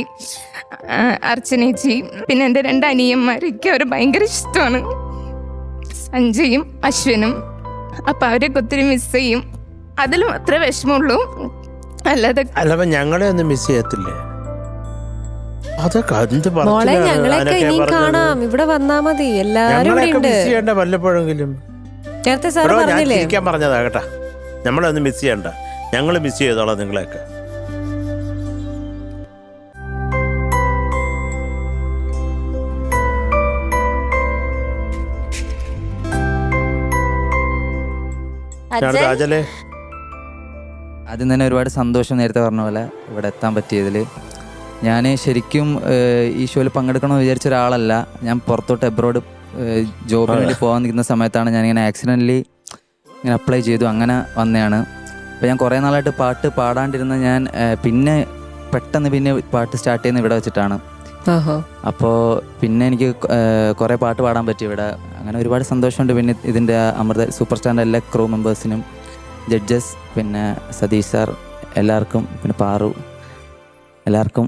S10: അർച്ചനേച്ചി, പിന്നെ എൻ്റെ 2 അനിയന്മാരൊക്കെ അവർ ഭയങ്കര ഇഷ്ടമാണ്, സഞ്ജയും അശ്വിനും. അപ്പം അവരെയൊക്കെ ഒത്തിരി മിസ് ചെയ്യും. അതിലും അത്ര വിഷമമുള്ളൂ. അല്ലാതെ
S5: ഞങ്ങളെ ഒന്നും മിസ് ചെയ്യത്തില്ലേ?
S4: മോളെ ഞങ്ങളെയൊക്കെ ഇനിയും കാണാം, ഇവിടെ വന്നാ മതി. എല്ലാരും
S5: വല്ലപ്പോഴെങ്കിലും
S4: നേരത്തെ സാറ് പറഞ്ഞില്ലേ
S5: പറഞ്ഞതാ കേട്ടാ, നമ്മളെ ഒന്നും മിസ് ചെയ്യണ്ട, ഞങ്ങൾ മിസ് ചെയ്തോളാം നിങ്ങളെയൊക്കെ.
S13: ആദ്യം തന്നെ ഒരുപാട് സന്തോഷം, നേരത്തെ പറഞ്ഞ പോലെ ഇവിടെ എത്താൻ പറ്റിയതിൽ. ഞാൻ ശരിക്കും ഈ ഷോയിൽ പങ്കെടുക്കണമെന്ന് വിചാരിച്ച ഒരാളല്ല. ഞാൻ പുറത്തോട്ട് എബ്രോഡ് ജോബിന് വേണ്ടി പോകാൻ നിൽക്കുന്ന സമയത്താണ് ഞാനിങ്ങനെ ആക്സിഡൻ്റലി ഇങ്ങനെ അപ്ലൈ ചെയ്തു, അങ്ങനെ വന്നതാണ്. അപ്പോൾ ഞാൻ കുറേ നാളായിട്ട് പാട്ട് പാടാണ്ടിരുന്ന ഞാൻ പിന്നെ പെട്ടെന്ന് പാട്ട് സ്റ്റാർട്ട് ചെയ്യുന്ന ഇവിടെ വെച്ചിട്ടാണ്. അപ്പോൾ പിന്നെ എനിക്ക് കുറേ പാട്ട് പാടാൻ പറ്റി ഇവിടെ. അങ്ങനെ ഒരുപാട് സന്തോഷമുണ്ട്. പിന്നെ ഇതിൻ്റെ അമൃത സൂപ്പർ സ്റ്റാറിൻ്റെ എല്ലാ ക്രൂ മെമ്പേഴ്സിനും, ജഡ്ജസ്, പിന്നെ സതീഷ് സാർ, എല്ലാവർക്കും, പിന്നെ പാറു, എല്ലാവർക്കും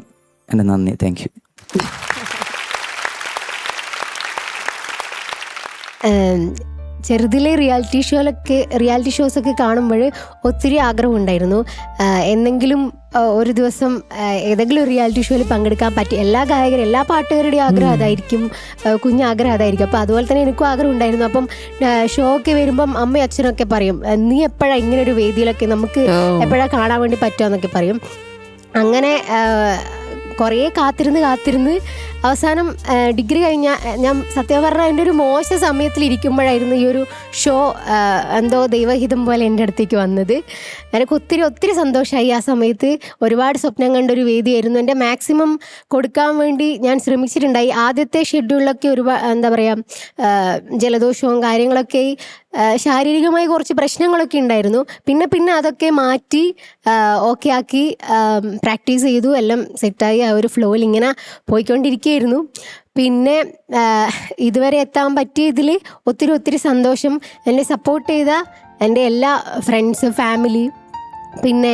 S13: എൻ്റെ നന്ദി. Thank you.
S12: ചെറുതിലെ റിയാലിറ്റി ഷോസൊക്കെ കാണുമ്പോൾ ഒത്തിരി ആഗ്രഹമുണ്ടായിരുന്നു. എന്തെങ്കിലും ഒരു ദിവസം ഏതെങ്കിലും ഒരു റിയാലിറ്റി ഷോയിൽ പങ്കെടുക്കാൻ പറ്റി. എല്ലാ ഗായകരും എല്ലാ പാട്ടുകാരുടെയും ആഗ്രഹം അതായിരിക്കും, കുഞ്ഞാഗ്രഹം അതായിരിക്കും. അപ്പോൾ അതുപോലെ തന്നെ എനിക്കും ആഗ്രഹം ഉണ്ടായിരുന്നു. അപ്പം ഷോ ഒക്കെ വരുമ്പം അമ്മയും അച്ഛനൊക്കെ പറയും, നീ എപ്പോഴാണ് ഇങ്ങനെ ഒരു വേദിയിലൊക്കെ നമുക്ക് എപ്പോഴാണ് കാണാൻ വേണ്ടി പറ്റുക പറയും. അങ്ങനെ കുറേ കാത്തിരുന്ന് അവസാനം ഡിഗ്രി കഴിഞ്ഞാൽ ഞാൻ സത്യം പറഞ്ഞാൽ എൻ്റെ ഒരു മോശ സമയത്തിലിരിക്കുമ്പോഴായിരുന്നു ഈ ഒരു ഷോ എന്തോ ദൈവഹിതം പോലെ എൻ്റെ അടുത്തേക്ക് വന്നത്. എനിക്ക് ഒത്തിരി സന്തോഷമായി. ആ സമയത്ത് ഒരുപാട് സ്വപ്നം കണ്ടൊരു വേദിയായിരുന്നു. എൻ്റെ മാക്സിമം കൊടുക്കാൻ വേണ്ടി ഞാൻ ശ്രമിച്ചിട്ടുണ്ടായി. ആദ്യത്തെ ഷെഡ്യൂളിലൊക്കെ എന്താ പറയുക, ജലദോഷവും കാര്യങ്ങളൊക്കെ ശാരീരികമായി കുറച്ച് പ്രശ്നങ്ങളൊക്കെ ഉണ്ടായിരുന്നു. പിന്നെ അതൊക്കെ മാറ്റി ഓക്കെ ആക്കി പ്രാക്ടീസ് ചെയ്തു, എല്ലാം സെറ്റായി ആ ഒരു ഫ്ലോയിൽ ഇങ്ങനെ പോയിക്കൊണ്ടിരിക്കുകയായിരുന്നു. പിന്നെ ഇതുവരെ എത്താൻ പറ്റിയതിൽ ഒത്തിരി സന്തോഷം. എന്നെ സപ്പോർട്ട് ചെയ്ത എൻ്റെ എല്ലാ ഫ്രണ്ട്സ്, ഫാമിലി, പിന്നെ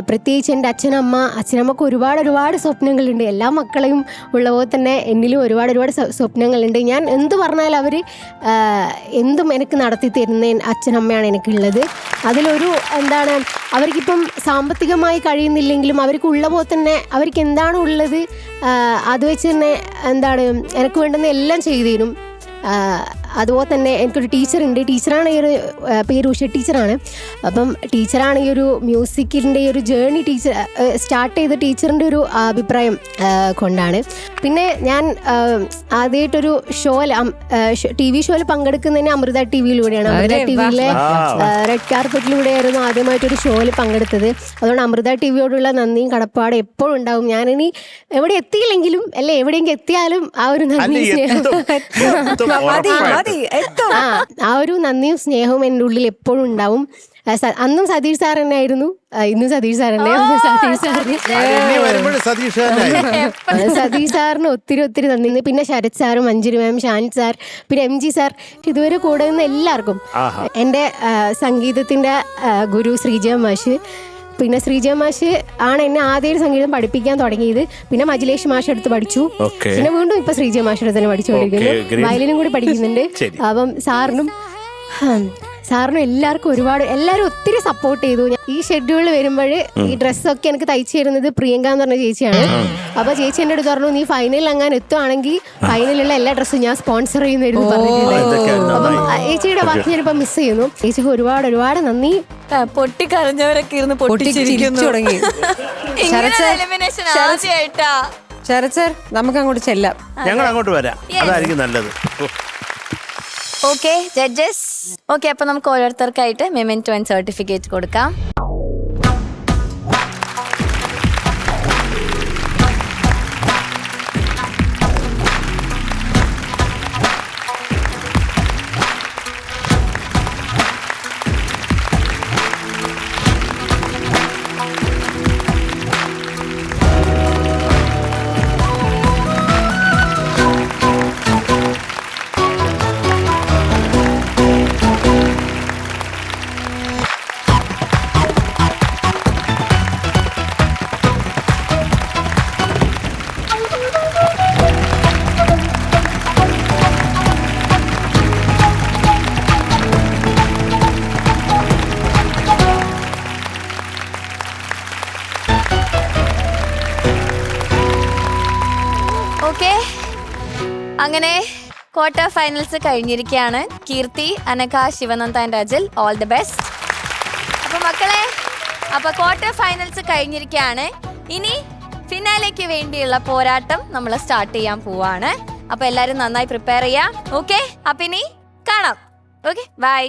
S12: പ്രത്യേകിച്ച് എൻ്റെ അച്ഛനമ്മക്ക് ഒരുപാട് സ്വപ്നങ്ങളുണ്ട്. എല്ലാ മക്കളെയും ഉള്ള പോലെ തന്നെ എന്നിലും ഒരുപാട് സ്വപ്നങ്ങളുണ്ട്. ഞാൻ എന്ത് പറഞ്ഞാലും അവർ എന്തും എനിക്ക് നടത്തി തരുന്ന അച്ഛനമ്മയാണ് എനിക്കുള്ളത്. അതിലൊരു എന്താണ്, അവർക്കിപ്പം സാമ്പത്തികമായി കഴിയുന്നില്ലെങ്കിലും അവർക്കുള്ള പോലെ തന്നെ അവർക്ക് എന്താണ് ഉള്ളത് അത് വെച്ച് തന്നെ എന്താണ് എനിക്ക് വേണ്ടുന്ന എല്ലാം ചെയ്തു തരും. അതുപോലെ തന്നെ എനിക്കൊരു ടീച്ചറുണ്ട്. ടീച്ചറാണ് ഈ ഒരു പേര് ഉഷ ടീച്ചറാണ്. അപ്പം ടീച്ചറാണ് ഈ ഒരു മ്യൂസിക്കിൻ്റെ ഈ ഒരു ജേർണി സ്റ്റാർട്ട് ചെയ്ത ടീച്ചറിൻ്റെ ഒരു അഭിപ്രായം കൊണ്ടാണ്. പിന്നെ ഞാൻ ആദ്യമായിട്ടൊരു TV ഷോയിൽ പങ്കെടുക്കുന്നതിന് അമൃത TVയിലൂടെയാണ്. അമൃത TVയിലെ റെഡ് കാർപ്പറ്റിലൂടെയായിരുന്നു ആദ്യമായിട്ടൊരു ഷോയിൽ പങ്കെടുത്തത്. അതുകൊണ്ട് അമൃത TVയോടുള്ള നന്ദിയും കടപ്പാടും എപ്പോഴും ഉണ്ടാവും. ഞാനിനി എവിടെ എത്തിയില്ലെങ്കിലും അല്ലെ എവിടെയെങ്കിലും എത്തിയാലും ആ ഒരു നന്ദി ആ ഒരു നന്ദിയും സ്നേഹവും എൻ്റെ ഉള്ളിൽ എപ്പോഴും ഉണ്ടാവും. അന്നും സതീഷ് സാർ തന്നെ ആയിരുന്നു, ഇന്നും സതീഷ് സാർ തന്നെ. സതീഷ് സാറിന് ഒത്തിരി നന്ദി. പിന്നെ ശരത് സാറും, മഞ്ജുരി മാം, ഷാൻ സാർ, പിന്നെ MG സാർ, ഇതുവരെ കൂടെ നിന്ന് എല്ലാവർക്കും. എൻ്റെ സംഗീതത്തിൻ്റെ ഗുരു ശ്രീജയ മാഷ്. പിന്നെ ശ്രീജയ മാഷ് ആണ് എന്നെ ആദ്യം സംഗീതം പഠിപ്പിക്കാൻ തുടങ്ങിയത്. പിന്നെ മജിലേഷ് മാഷ് അടുത്ത് പഠിച്ചു. പിന്നെ വീണ്ടും ഇപ്പൊ ശ്രീജയ മാഷിനെ തന്നെ പഠിച്ചുകൊണ്ടിരിക്കുന്നു. വയലിനും കൂടി പഠിക്കുന്നുണ്ട്. അപ്പം സാറിനും എല്ലാവരും ഒത്തിരി സപ്പോർട്ട് ചെയ്തു. ഈ ഷെഡ്യൂളിൽ വരുമ്പോൾ ഈ ഡ്രസ്സൊക്കെ എനിക്ക് തയ്ച്ചു തരുന്നത് പ്രിയങ്ക എന്ന് പറഞ്ഞ ചേച്ചിയാണ്. അപ്പൊ ചേച്ചി എൻ്റെ അടുത്ത് പറഞ്ഞു, നീ ഫൈനലിൽ അങ്ങനെ എത്തുവാണെങ്കിൽ ഫൈനലിലുള്ള എല്ലാ ഡ്രസ്സും ഞാൻ സ്പോൺസർ ചെയ്യുന്നതായിരുന്നു പറഞ്ഞിട്ടുണ്ടായിരുന്നു. അപ്പം ചേച്ചിയുടെ വാക്ക് ഞാനിപ്പോ മിസ് ചെയ്യുന്നു. ചേച്ചിക്ക് ഒരുപാട് നന്ദി.
S3: പൊട്ടിക്കരഞ്ഞവരൊക്കെ ഇരുന്ന് പൊട്ടിച്ചിരിക്കുന്നു തുടങ്ങി.
S4: ശരത് സർ, നമുക്ക് അങ്ങോട്ട് ചെല്ലാം.
S5: ഞങ്ങൾ അങ്ങോട്ട് വരാം, അതായിരിക്കും നല്ലത്.
S3: ഓക്കെ ജഡ്ജസ്, ഓക്കെ, അപ്പൊ നമുക്ക് ഓരോരുത്തർക്കായിട്ട് മെമെന്റോ ആൻഡ് സർട്ടിഫിക്കറ്റ് കൊടുക്കാം. അങ്ങനെ ക്വാർട്ടർ ഫൈനൽസ് കഴിഞ്ഞിരിക്കുകയാണ്. Keerthi, Anagha, Shivananda and Ajil, all the best. അപ്പൊ മക്കളെ, അപ്പൊ ക്വാർട്ടർ ഫൈനൽസ് കഴിഞ്ഞിരിക്കുകയാണ്. ഇനി ഫിനാലേക്ക് വേണ്ടിയുള്ള പോരാട്ടം നമ്മൾ സ്റ്റാർട്ട് ചെയ്യാൻ പോവാണ്. അപ്പൊ എല്ലാരും നന്നായി പ്രിപ്പയർ ചെയ്യാം. ഓക്കെ, അപ്പൊ ഇനി കാണാം. Okay, by.